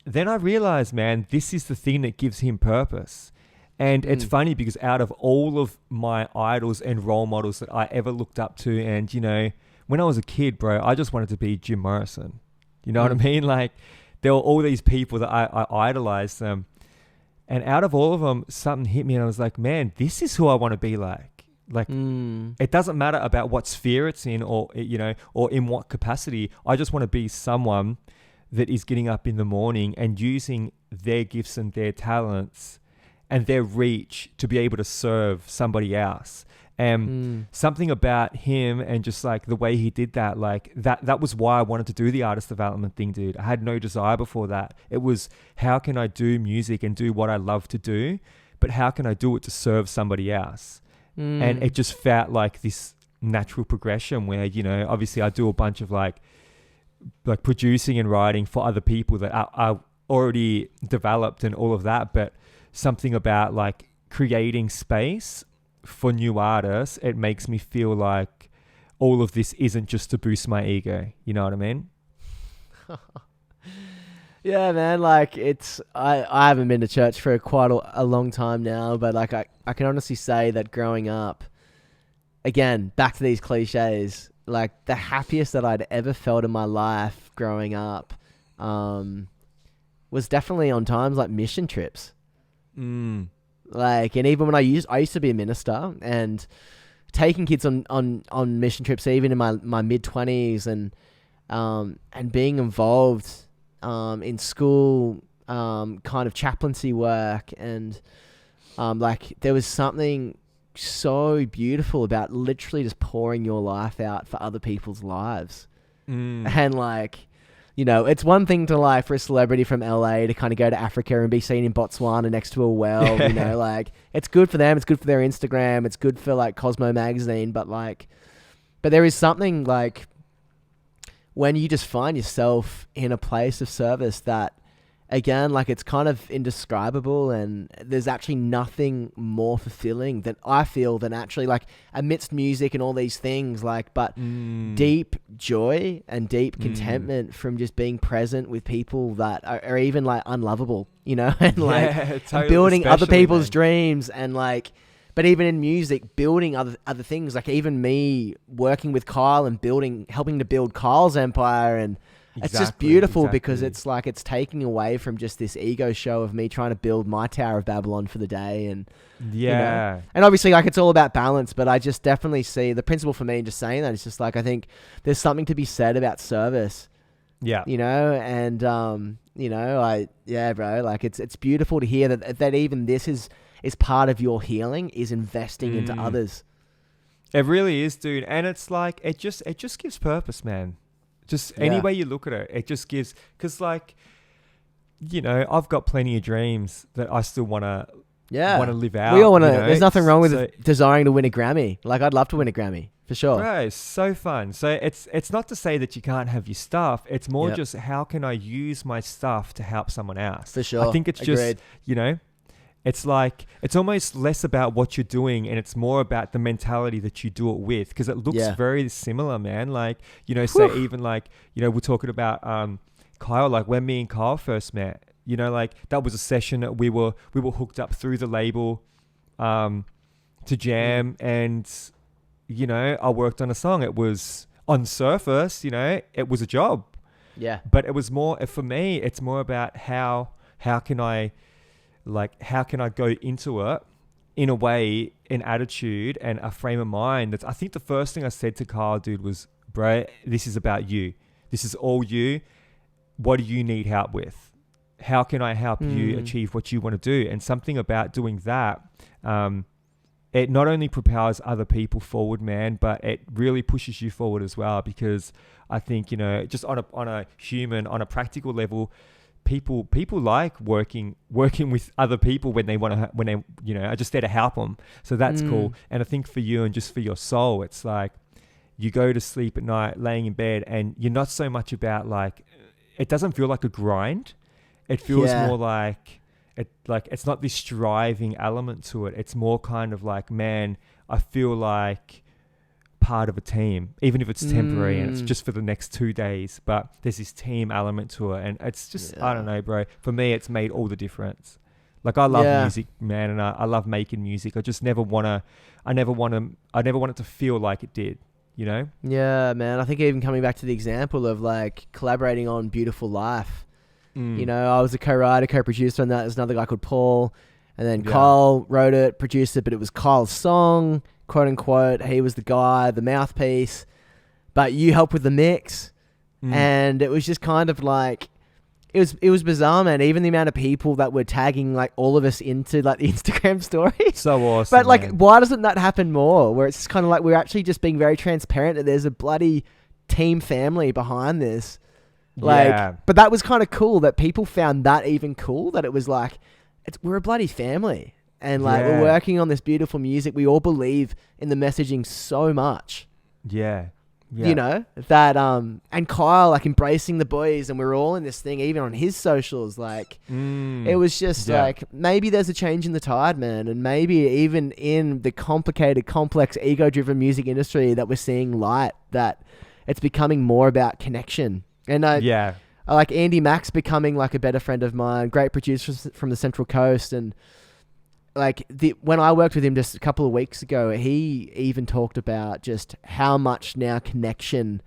then I realized, man, this is the thing that gives him purpose. And it's funny because out of all of my idols and role models that I ever looked up to, and, when I was a kid, bro, I just wanted to be Jim Morrison. You know what I mean? Like, there were all these people that I idolized them. And out of all of them, something hit me and I was like, man, this is who I want to be like. Like, it doesn't matter about what sphere it's in or, or in what capacity. I just want to be someone that is getting up in the morning and using their gifts and their talents and their reach to be able to serve somebody else. And something about him and just like the way he did that, like that was why I wanted to do the artist development thing, dude. I had no desire before that. It was, how can I do music and do what I love to do, but how can I do it to serve somebody else? And it just felt like this natural progression where, you know, obviously I do a bunch of like producing and writing for other people that are already developed and all of that, but something about like creating space for new artists, it makes me feel like all of this isn't just to boost my ego. You know what I mean? Yeah, man. Like I haven't been to church for quite a long time now, but like I can honestly say that growing up, again, back to these cliches, like the happiest that I'd ever felt in my life growing up, was definitely on times like mission trips. Like, and even when I used to be a minister, and taking kids on mission trips, even in my mid-20s, and being involved in school kind of chaplaincy work, and like there was something so beautiful about literally just pouring your life out for other people's lives. And like, you know, it's one thing to like for a celebrity from LA to kind of go to Africa and be seen in Botswana next to a well, you know, like it's good for them. It's good for their Instagram. It's good for like Cosmo magazine. But there is something like when you just find yourself in a place of service that, again, like it's kind of indescribable, and there's actually nothing more fulfilling than I feel than actually like amidst music and all these things, like, but deep joy and deep contentment from just being present with people that are even like unlovable, you know, and like totally, building other people's man. dreams, and like, but even in music, building other things, like even me working with Kyle and helping to build Kyle's empire, and it's just beautiful because it's like it's taking away from just this ego show of me trying to build my Tower of Babylon for the day. And you know, and obviously like it's all about balance, but I just definitely see the principle for me in just saying that. It's just like, I think there's something to be said about service. Yeah. You know, and you know, bro, like it's beautiful to hear that even this is part of your healing, is investing into others. It really is, dude. And it's like it just gives purpose, man. Just any way you look at it, it just gives, because like, you know, I've got plenty of dreams that I still want to live out. We all want to, there's nothing wrong with desiring to win a Grammy. Like I'd love to win a Grammy for sure. Right, it's so fun. So it's not to say that you can't have your stuff. It's more just how can I use my stuff to help someone else? For sure. I think it's just, you know, it's like, it's almost less about what you're doing and it's more about the mentality that you do it with, because it looks very similar, man. Like, you know, say even like, you know, we're talking about Kyle, like when me and Kyle first met, you know, like that was a session that we were hooked up through the label to jam, and, you know, I worked on a song. It was on surface, you know, it was a job. Yeah. But it was more, for me, it's more about how can I go into it in a way, an attitude and a frame of mind that's, I think the first thing I said to Kyle, dude, was, bro, this is about you. This is all you. What do you need help with? How can I help you achieve what you want to do? And something about doing that, it not only propels other people forward, man, but it really pushes you forward as well. Because I think, you know, just on a practical level, people like working with other people when they you know, are just there to help them. So that's cool. And I think for you and just for your soul, it's like you go to sleep at night laying in bed and you're not so much about like, it doesn't feel like a grind. It feels more like it's not this striving element to it. It's more kind of like, man, I feel like part of a team, even if it's temporary and it's just for the next 2 days, but there's this team element to it, and it's just I don't know, bro, for me it's made all the difference. Like I love music, man, and I love making music. I just never want it to feel like it did, you know? Yeah, man. I think even coming back to the example of like collaborating on Beautiful Life, you know, I was a co-writer, co-producer on that. There's another guy called Paul, and then Kyle wrote it, produced it, but it was Kyle's song, quote unquote. He was the guy, the mouthpiece, but you helped with the mix. And it was just kind of like, it was bizarre, man. Even the amount of people that were tagging like all of us into like the Instagram stories. So awesome. But like, man. why doesn't that happen more? Where it's kind of like we're actually just being very transparent that there's a bloody team family behind this. Like, Yeah. but that was kind of cool that people found that even cool, that it was like, we're a bloody family. And like, we're working on this beautiful music. We all believe in the messaging so much. Yeah. You know, that, and Kyle, like, embracing the boys, and we're all in this thing, even on his socials. Like, it was just like, maybe there's a change in the tide, man. And maybe even in the complicated, complex, ego-driven music industry that we're seeing light, that it's becoming more about connection. And I like Andy Max becoming like a better friend of mine, great producer from the Central Coast. And like when I worked with him just a couple of weeks ago, he even talked about just how much now connection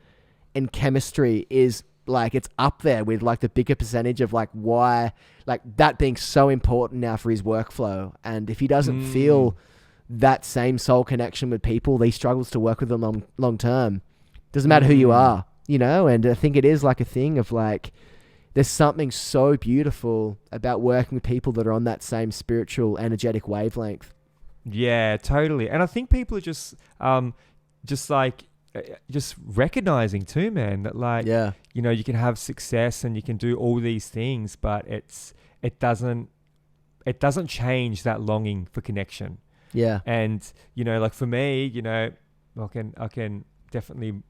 and chemistry is like, it's up there with like the bigger percentage of like why, like that being so important now for his workflow. And if he doesn't feel that same soul connection with people, he struggles to work with them long term. Doesn't matter who you are, you know? And I think it is like a thing of like, there's something so beautiful about working with people that are on that same spiritual, energetic wavelength. Yeah, totally. And I think people are just recognizing too, man, that like, you know, you can have success and you can do all these things, but it doesn't change that longing for connection. Yeah. And, you know, like for me, you know, I can definitely,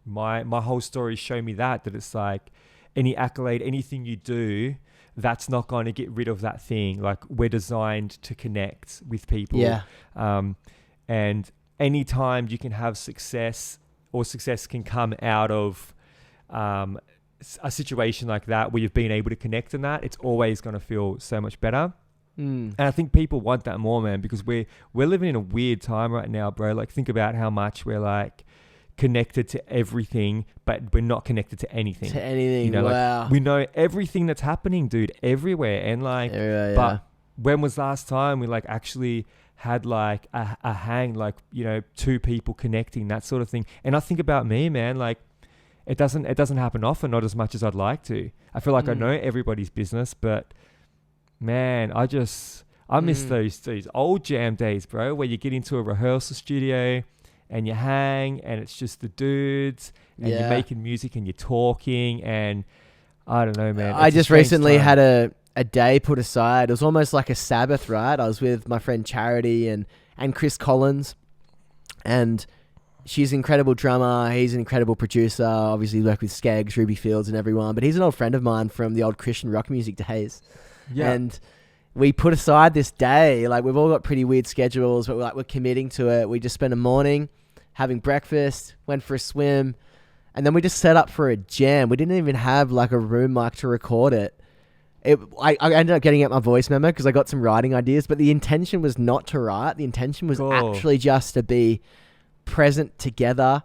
my whole story show me that it's like, any accolade, anything you do, that's not going to get rid of that thing. Like, we're designed to connect with people. Yeah. And anytime you can have success, or success can come out of a situation like that where you've been able to connect in that, it's always going to feel so much better. And I think people want that more, man, because we're living in a weird time right now, bro. Like, think about how much we're like connected to everything, but we're not connected to anything. You know, wow. like, we know everything that's happening, dude, everywhere. And like, but when was last time we like actually had like a hang, like, you know, two people connecting, that sort of thing? And I think about me, man, like it doesn't happen often, not as much as I'd like to. I feel like I know everybody's business, but man, I miss those old jam days, bro, where you get into a rehearsal studio and you hang, and it's just the dudes, and you're making music and you're talking, and I don't know, man. I just recently had a day put aside. It was almost like a Sabbath, right? I was with my friend Charity and Chris Collins, and she's an incredible drummer. He's an incredible producer. Obviously worked with Skeggs, Ruby Fields and everyone, but he's an old friend of mine from the old Christian rock music days. Yeah. And we put aside this day. Like, we've all got pretty weird schedules, but we're committing to it. We just spent a morning having breakfast, went for a swim, and then we just set up for a jam. We didn't even have like a room mic to record it. I ended up getting out my voice memo because I got some writing ideas, but the intention was not to write. The intention was actually just to be present together,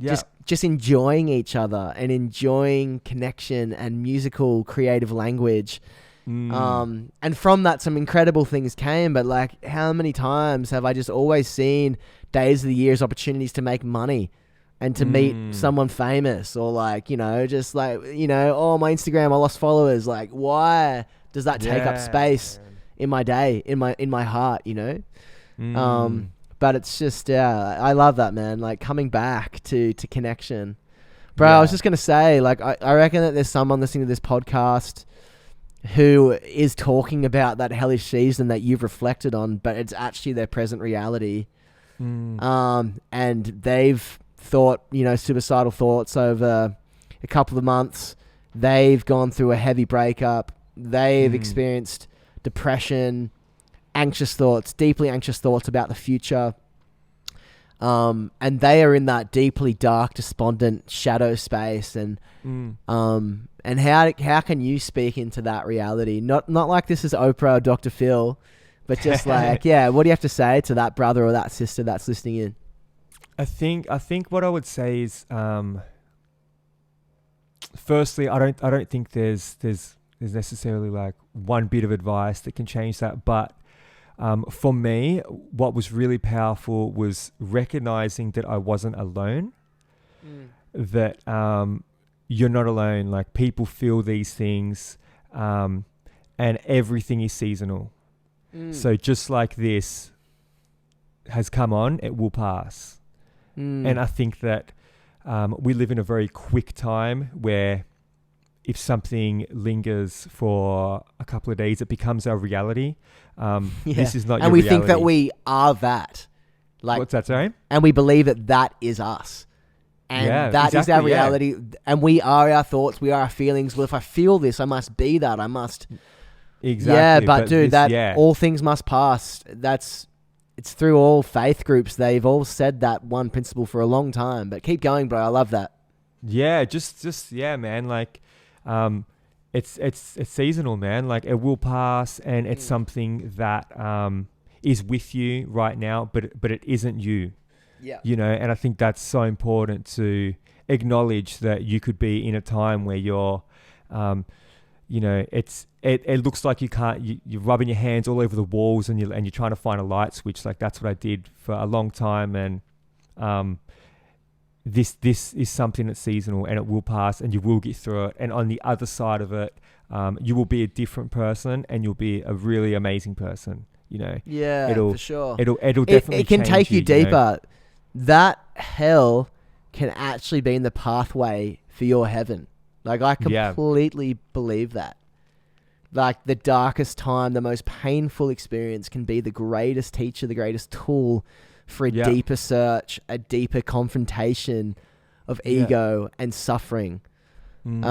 just enjoying each other and enjoying connection and musical creative language. And from that, some incredible things came, but like, how many times have I just always seen days of the year as opportunities to make money and to meet someone famous, or like, you know, just like, you know, oh, my Instagram, I lost followers. Like, why does that take up space in my day, in my heart, you know? But it's just, I love that, man. Like, coming back to connection, bro. I was just going to say, like, I reckon that there's someone listening to this podcast who is talking about that hellish season that you've reflected on, but it's actually their present reality. And they've thought, you know, suicidal thoughts over a couple of months. They've gone through a heavy breakup. They've experienced depression, anxious thoughts, deeply anxious thoughts about the future. And they are in that deeply dark, despondent shadow space. And how can you speak into that reality? Not like this is Oprah or Dr. Phil, but just like, what do you have to say to that brother or that sister that's listening in? I think what I would say is, firstly, I don't think there's necessarily like one bit of advice that can change that. But for me, what was really powerful was recognizing that I wasn't alone. That you're not alone. Like, people feel these things, and everything is seasonal. So just like this has come on, it will pass. And I think that we live in a very quick time where if something lingers for a couple of days, it becomes our reality. This is not your reality. And we think that we are that. Like, what's that, sorry? And we believe that that is us. And that is our reality. Yeah. And we are our thoughts. We are our feelings. Well, if I feel this, I must be that. I must. Exactly. Yeah, but dude, all things must pass. It's through all faith groups. They've all said that one principle for a long time. But keep going, bro. I love that. Yeah, just man. Like, it's seasonal, man. Like, it will pass, and it's something that is with you right now, but it isn't you. Yeah. You know, and I think that's so important to acknowledge that you could be in a time where you're, you know, it looks like you're rubbing your hands all over the walls, and you're trying to find a light switch. Like, that's what I did for a long time, and this is something that's seasonal, and it will pass, and you will get through it. And on the other side of it, you will be a different person, and you'll be a really amazing person. You know, for sure. It'll definitely. It can take you deeper. You know? That hell can actually be in the pathway for your heaven. Like, I completely believe that. Like, the darkest time, the most painful experience can be the greatest teacher, the greatest tool for a deeper search, a deeper confrontation of ego and suffering. Dude,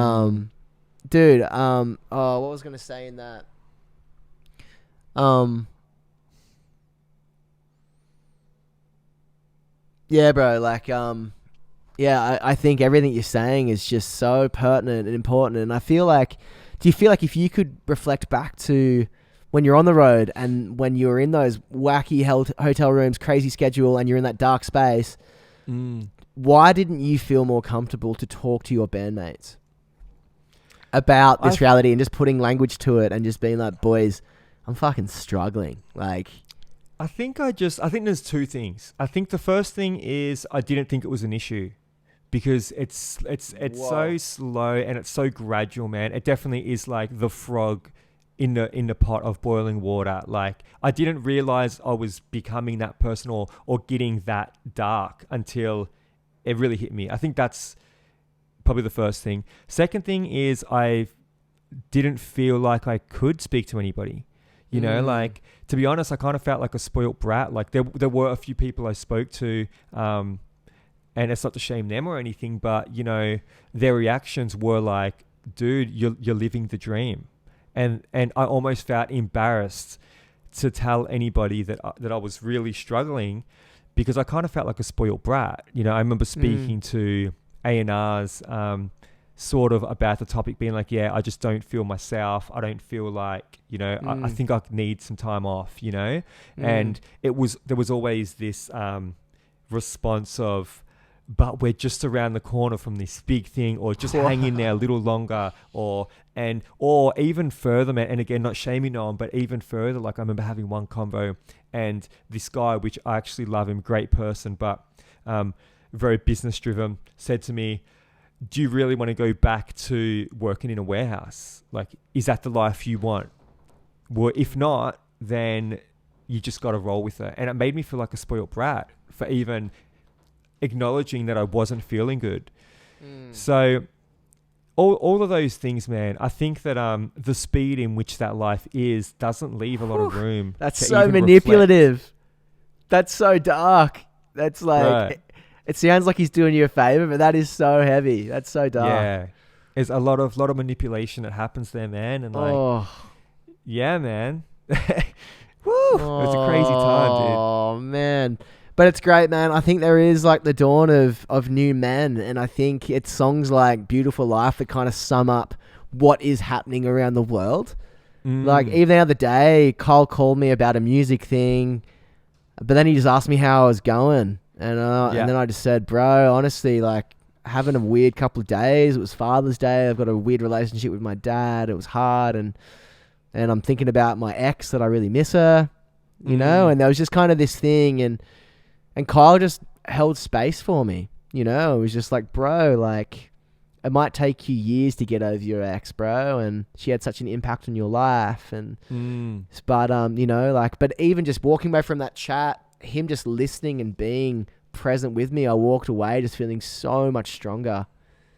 what was I going to say in that? Yeah, bro, like, I think everything you're saying is just so pertinent and important. And I feel like, do you feel like if you could reflect back to when you're on the road and when you're in those wacky hotel rooms, crazy schedule, and you're in that dark space, why didn't you feel more comfortable to talk to your bandmates about this reality and just putting language to it and just being like, boys, I'm fucking struggling. Like, I think there's two things. I think the first thing is I didn't think it was an issue because it's so slow and it's so gradual, man. It definitely is like the frog in the pot of boiling water. Like, I didn't realize I was becoming that person or getting that dark until it really hit me. I think that's probably the first thing. Second thing is I didn't feel like I could speak to anybody. You know, like, to be honest, I kind of felt like a spoilt brat. Like, there were a few people I spoke to, and it's not to shame them or anything, but, you know, their reactions were like, dude, you're living the dream. And I almost felt embarrassed to tell anybody that I was really struggling because I kind of felt like a spoilt brat. You know, I remember speaking to A&Rs, sort of about the topic being like, I just don't feel myself. I don't feel like, you know, I think I need some time off, you know? And there was always this response of, but we're just around the corner from this big thing, or just hang in there a little longer, or even further, man. And again, not shaming no one, but even further, like, I remember having one convo and this guy, which I actually love him, great person, but very business driven, said to me, do you really want to go back to working in a warehouse? Like, is that the life you want? Well, if not, then you just got to roll with it. And it made me feel like a spoiled brat for even acknowledging that I wasn't feeling good. So all of those things, man, I think that the speed in which that life is doesn't leave a lot of room. That's so manipulative. Reflect. That's so dark. That's like... Right. It sounds like he's doing you a favor, but that is so heavy. That's so dark. Yeah. There's a lot of manipulation that happens there, man. And like, yeah, man. Woo! It's a crazy time, dude. Oh, man. But it's great, man. I think there is like the dawn of new men. And I think it's songs like Beautiful Life that kind of sum up what is happening around the world. Like, even the other day, Cole called me about a music thing, but then he just asked me how I was going. And then I just said, bro, honestly, like, having a weird couple of days. It was Father's Day. I've got a weird relationship with my dad. It was hard. And I'm thinking about my ex that I really miss her, you know? And there was just kind of this thing. And Kyle just held space for me, you know? It was just like, bro, like, it might take you years to get over your ex, bro, and she had such an impact on your life. And but you know, like, but even just walking away from that chat, him just listening and being present with me, I walked away just feeling so much stronger.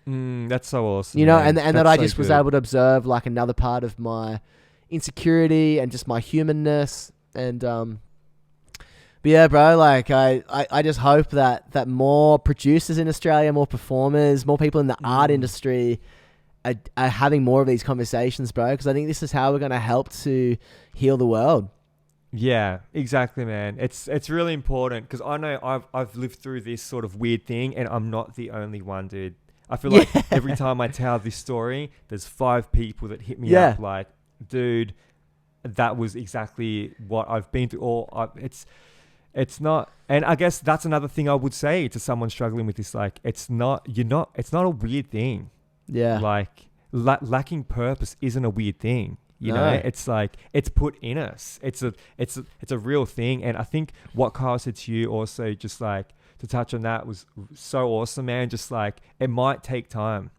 That's so awesome. You know, man. and that I just so was good. able to observe like another part of my insecurity and just my humanness. And but yeah, bro, like I just hope that more producers in Australia, more performers, more people in the art industry are having more of these conversations, bro, because I think this is how we're going to help to heal the world. Yeah, exactly, man. It's really important because I know I've lived through this sort of weird thing, and I'm not the only one, dude. I feel like every time I tell this story, there's 5 people that hit me up like, dude, that was exactly what I've been through. Or it's not, and I guess that's another thing I would say to someone struggling with this. Like, it's not a weird thing. Yeah. Like lacking purpose isn't a weird thing. You know, it's like, it's put in us. It's a real thing. And I think what Kyle said to you also, just like to touch on that, was so awesome, man. Just like, it might take time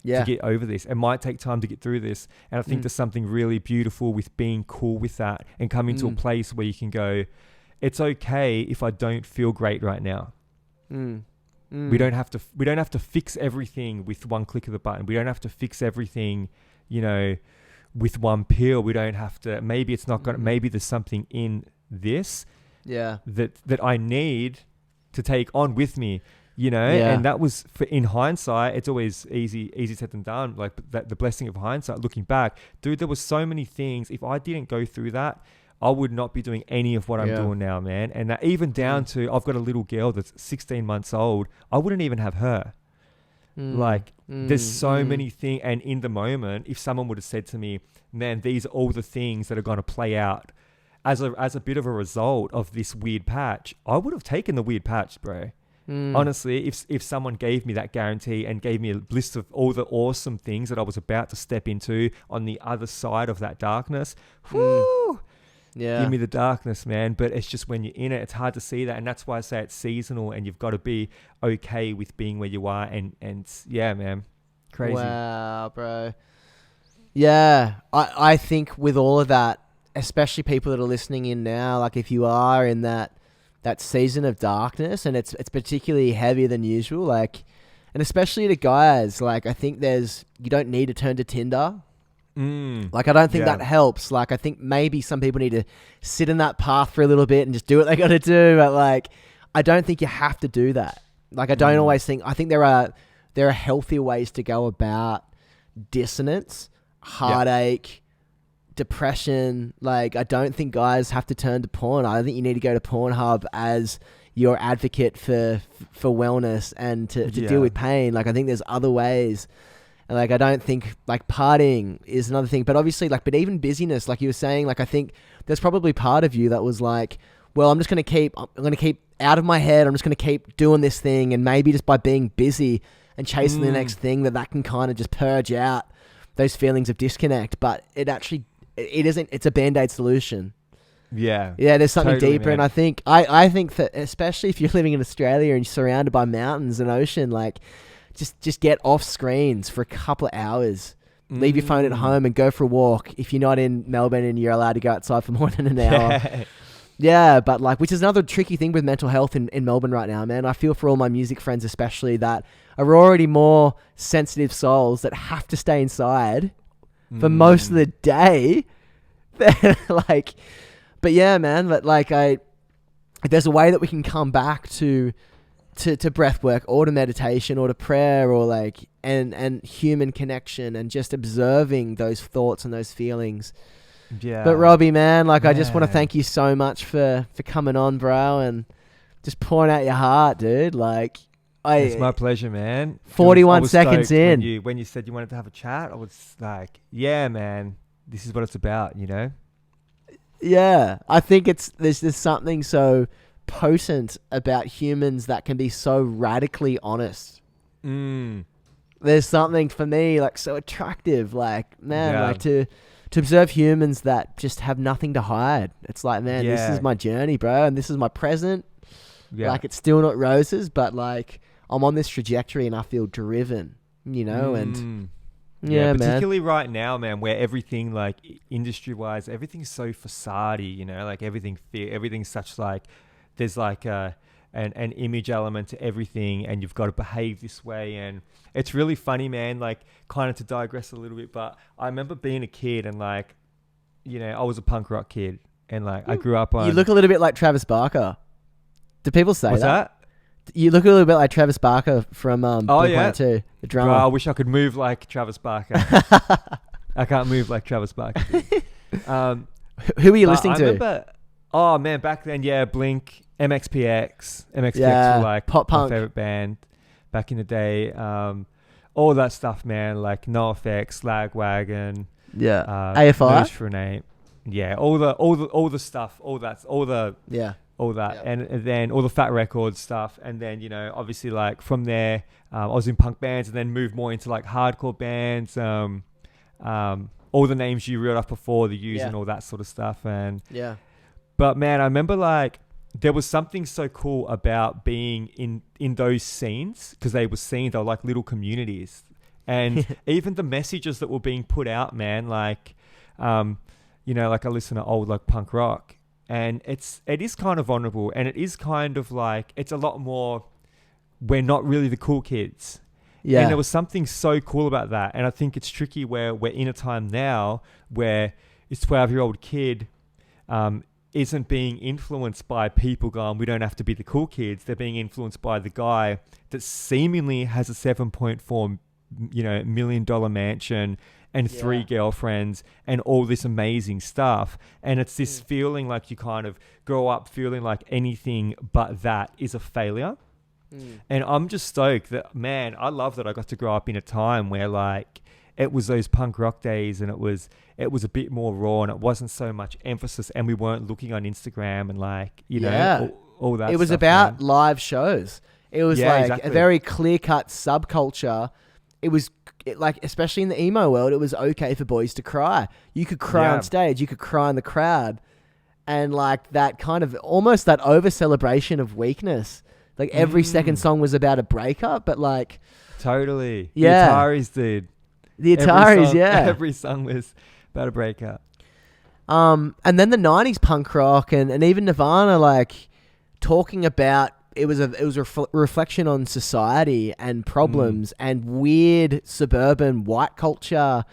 to get over this. It might take time to get through this. And I think there's something really beautiful with being cool with that and coming to a place where you can go, it's okay if I don't feel great right now. We don't have to fix everything with one click of the button. We don't have to fix everything, you know, with one pill. We don't have to, maybe it's not gonna, maybe there's something in this that I need to take on with me, you know. And that was, for in hindsight, it's always easy said than done, like that, the blessing of hindsight, looking back, dude, there was so many things. If I didn't go through that, I would not be doing any of what I'm doing now, man. And that, even down to, I've got a little girl that's 16 months old, I wouldn't even have her. Like, there's so many things. And in the moment, if someone would have said to me, man, these are all the things that are going to play out as a bit of a result of this weird patch, I would have taken the weird patch, bro. Honestly, if someone gave me that guarantee and gave me a list of all the awesome things that I was about to step into on the other side of that darkness, whoo, give me the darkness, man. But it's just, when you're in it, it's hard to see that. And that's why I say it's seasonal, and you've got to be okay with being where you are. And yeah, man, crazy. Wow, bro. Yeah, I think with all of that, especially people that are listening in now, like if you are in that season of darkness, and it's particularly heavier than usual, like, and especially to guys, like, I think you don't need to turn to Tinder. Like, I don't think that helps. Like, I think maybe some people need to sit in that path for a little bit and just do what they got to do. But like, I don't think you have to do that. Like, I don't always think, I think there are healthier ways to go about dissonance, heartache, depression. Like, I don't think guys have to turn to porn. I think you need to go to Pornhub as your advocate for wellness and to deal with pain. Like, I think there's other ways. And like, I don't think, like, partying is another thing, but obviously, like, but even busyness, like you were saying, like, I think there's probably part of you that was like, well, I'm going to keep out of my head. I'm just going to keep doing this thing. And maybe just by being busy and chasing the next thing, that can kind of just purge out those feelings of disconnect. But it isn't, it's a Band-Aid solution. Yeah, there's something totally deeper. Man. And I think that, especially if you're living in Australia and you're surrounded by mountains and ocean, like, just get off screens for a couple of hours. Leave your phone at home and go for a walk. If you're not in Melbourne and you're allowed to go outside for more than an hour. Yeah, but like, which is another tricky thing with mental health in Melbourne right now, man. I feel for all my music friends, especially, that are already more sensitive souls that have to stay inside for most of the day. Like, but yeah, man, but like, there's a way that we can come back to breath work, or to meditation, or to prayer, or like, and human connection, and just observing those thoughts and those feelings. Yeah. But Robbie, man, like, I just want to thank you so much for coming on, bro, and just pouring out your heart, dude. Like, it's my pleasure, man. 41 seconds in. When you said you wanted to have a chat, I was like, yeah, man, this is what it's about, you know? Yeah. I think there's something so potent about humans that can be so radically honest. There's something for me, like, so attractive, like, man, like to observe humans that just have nothing to hide. It's like, man, this is my journey, bro, and this is my present. Like, it's still not roses, but like, I'm on this trajectory and I feel driven, you know, and Yeah, man. particularly right now, man, where everything like industry-wise, everything's so facade-y, you know, like everything's such like there's like an image element to everything, and you've got to behave this way, and it's really funny, man. Like, kind of to digress a little bit, but I remember being a kid and like, you know, I was a punk rock kid, and like I grew up on. You look a little bit like Travis Barker. Do people say What's that? You look a little bit like Travis Barker from Blink-182, the drummer. Bro, I wish I could move like Travis Barker. I can't move like Travis Barker. Who are you listening to? Remember, oh man, back then, yeah, Blink, MXPX. Yeah, were like pop punk. my favorite band back in the day. All that stuff, man, like NoFX, Lagwagon. Yeah, AFI. Nourish for a name. Yeah, all the stuff, all that, Yeah. and then all the Fat Records stuff, and then, you know, obviously like from there, I was in punk bands, and then moved more into like hardcore bands. All the names you reeled off before, the U's and all that sort of stuff, and But man, I remember like there was something so cool about being in those scenes, because they were like little communities, and even the messages that were being put out, man, like, you know, like I listen to old like punk rock. And it is kind of vulnerable, and it is kind of like, it's a lot more, we're not really the cool kids. Yeah. And there was something so cool about that. And I think it's tricky where we're in a time now where this 12-year-old kid isn't being influenced by people going, we don't have to be the cool kids. They're being influenced by the guy that seemingly has a $7.4 million mansion and 3 girlfriends and all this amazing stuff. And it's this feeling like you kind of grow up feeling like anything but that is a failure. And I'm just stoked that, man, I love that I got to grow up in a time where like it was those punk rock days, and it was a bit more raw, and it wasn't so much emphasis, and we weren't looking on Instagram and like, you know, all that. It was stuff, about man. live shows. It was a very clear-cut subculture. It was like, especially in the emo world, it was okay for boys to cry. You could cry on stage, you could cry in the crowd, and like that kind of almost that over celebration of weakness. Like every second song was about a breakup, but like totally, the Ataris, dude. The Ataris, every song was about a breakup. And then the 90s punk rock and even Nirvana, like talking about. It was a reflection on society and problems and weird suburban white culture,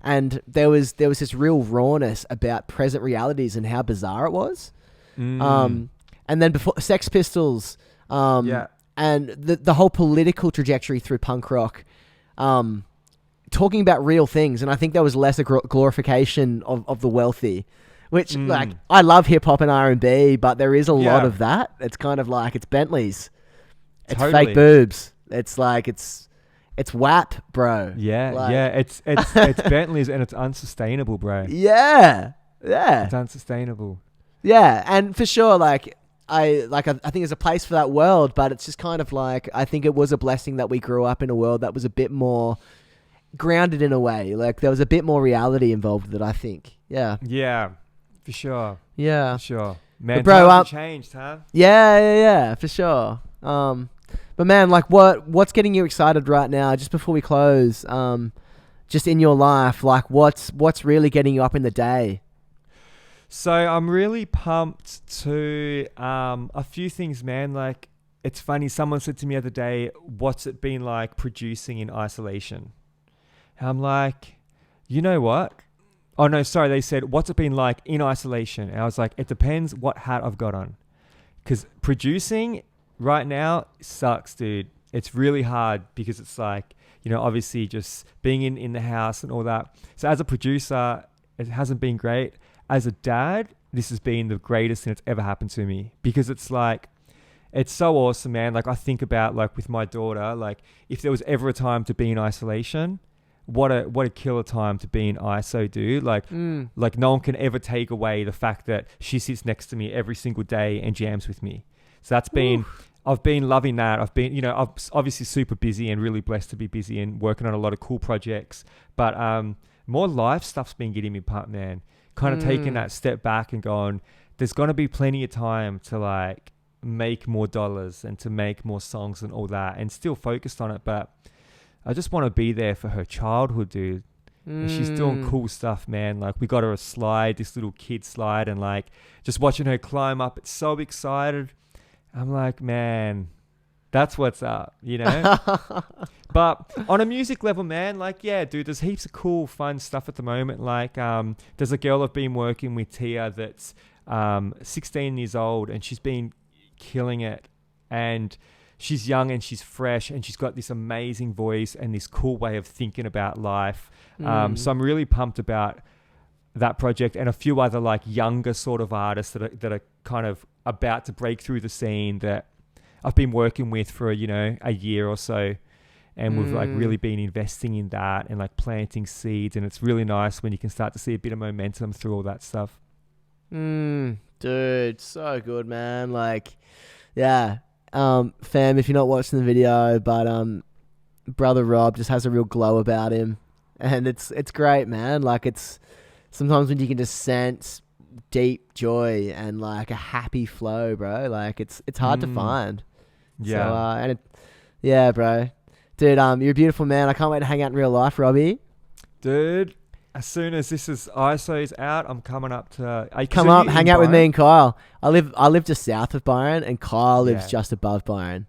and there was this real rawness about present realities and how bizarre it was. And then before Sex Pistols, and the whole political trajectory through punk rock, talking about real things, and I think there was less a glorification of the wealthy. Which, like, I love hip-hop and R&B, but there is a lot of that. It's kind of like, it's Bentleys. It's fake boobs. It's like, it's WAP, bro. Yeah, like, it's Bentleys, and it's unsustainable, bro. Yeah. It's unsustainable. Yeah, and for sure, like, I think there's a place for that world, but it's just kind of like, I think it was a blessing that we grew up in a world that was a bit more grounded in a way. Like, there was a bit more reality involved with it, I think. Yeah. Yeah. For sure. Yeah. For sure. Man, but bro, times have changed, huh? Yeah, for sure. But man, like what's getting you excited right now, just before we close, just in your life, like what's really getting you up in the day? So I'm really pumped to a few things, man. Like, it's funny, someone said to me the other day, what's it been like producing in isolation? And I'm like, you know what? Oh, no, sorry. They said, what's it been like in isolation? And I was like, it depends what hat I've got on. Because producing right now sucks, dude. It's really hard because it's like, you know, obviously just being in the house and all that. So as a producer, it hasn't been great. As a dad, this has been the greatest thing that's ever happened to me, because it's like, it's so awesome, man. Like, I think about, like, with my daughter, like, if there was ever a time to be in isolation, what a killer time to be in ISO, dude. Like no one can ever take away the fact that she sits next to me every single day and jams with me. So that's been, I've been loving that. I've been, you know, I'm obviously super busy and really blessed to be busy and working on a lot of cool projects, but more live stuff's been getting me pumped, man. Kind of taking that step back and going, there's going to be plenty of time to like make more dollars and to make more songs and all that, and still focused on it. But I just want to be there for her childhood, dude. And she's doing cool stuff, man. Like, we got her a slide, this little kid slide, and like just watching her climb up, it's so excited. I'm like, man, that's what's up, you know? But on a music level, man, like, yeah, dude, there's heaps of cool, fun stuff at the moment. Like, there's a girl I've been working with, Tia, that's 16 years old, and she's been killing it. And she's young and she's fresh, and she's got this amazing voice and this cool way of thinking about life. So I'm really pumped about that project, and a few other like younger sort of artists that are kind of about to break through the scene that I've been working with for, you know, a year or so. And we've like really been investing in that and like planting seeds. And it's really nice when you can start to see a bit of momentum through all that stuff. Dude, so good, man. Like, yeah. Fam, if you're not watching the video, but brother Rob just has a real glow about him. And it's great, man. Like, it's sometimes when you can just sense deep joy and like a happy flow, bro. Like, it's hard to find. Yeah. So, yeah, bro. Dude, you're a beautiful man. I can't wait to hang out in real life, Robbie. Dude, as soon as this is ISO's out, I'm coming up to... Come up, hang out with me and Kyle. I live just south of Byron, and Kyle lives just above Byron.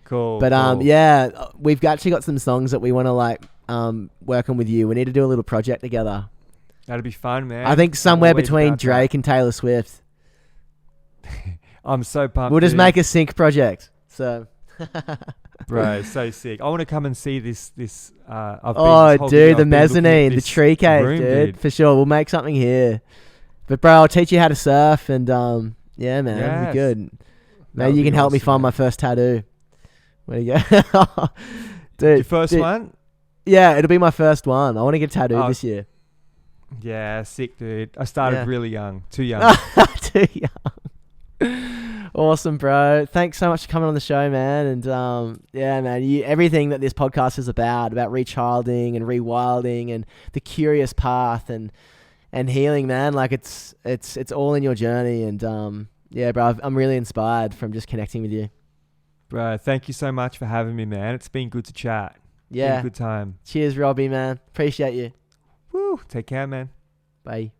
Cool. But cool. yeah, we've actually got some songs that we want to like work on with you. We need to do a little project together. That'd be fun, man. I think somewhere between Drake and Taylor Swift. I'm so pumped. We'll just make a sync project. So... Bro, so sick. I want to come and see this. Dude, the mezzanine, the tree cave, dude. For sure. We'll make something here. But, bro, I'll teach you how to surf, and, yeah, man, it'll be good. Maybe you can help me find my first tattoo. Where you go? Dude. Your first one? Yeah, it'll be my first one. I want to get tattooed this year. Yeah, sick, dude. I started really young. Too young. Too young. Awesome, bro. Thanks so much for coming on the show, man. And yeah, man, everything that this podcast is about rechilding and rewilding and the curious path and healing, man. Like it's all in your journey. And yeah, bro, I'm really inspired from just connecting with you. Bro, thank you so much for having me, man. It's been good to chat. Yeah. Been a good time. Cheers, Robbie, man. Appreciate you. Woo. Take care, man. Bye.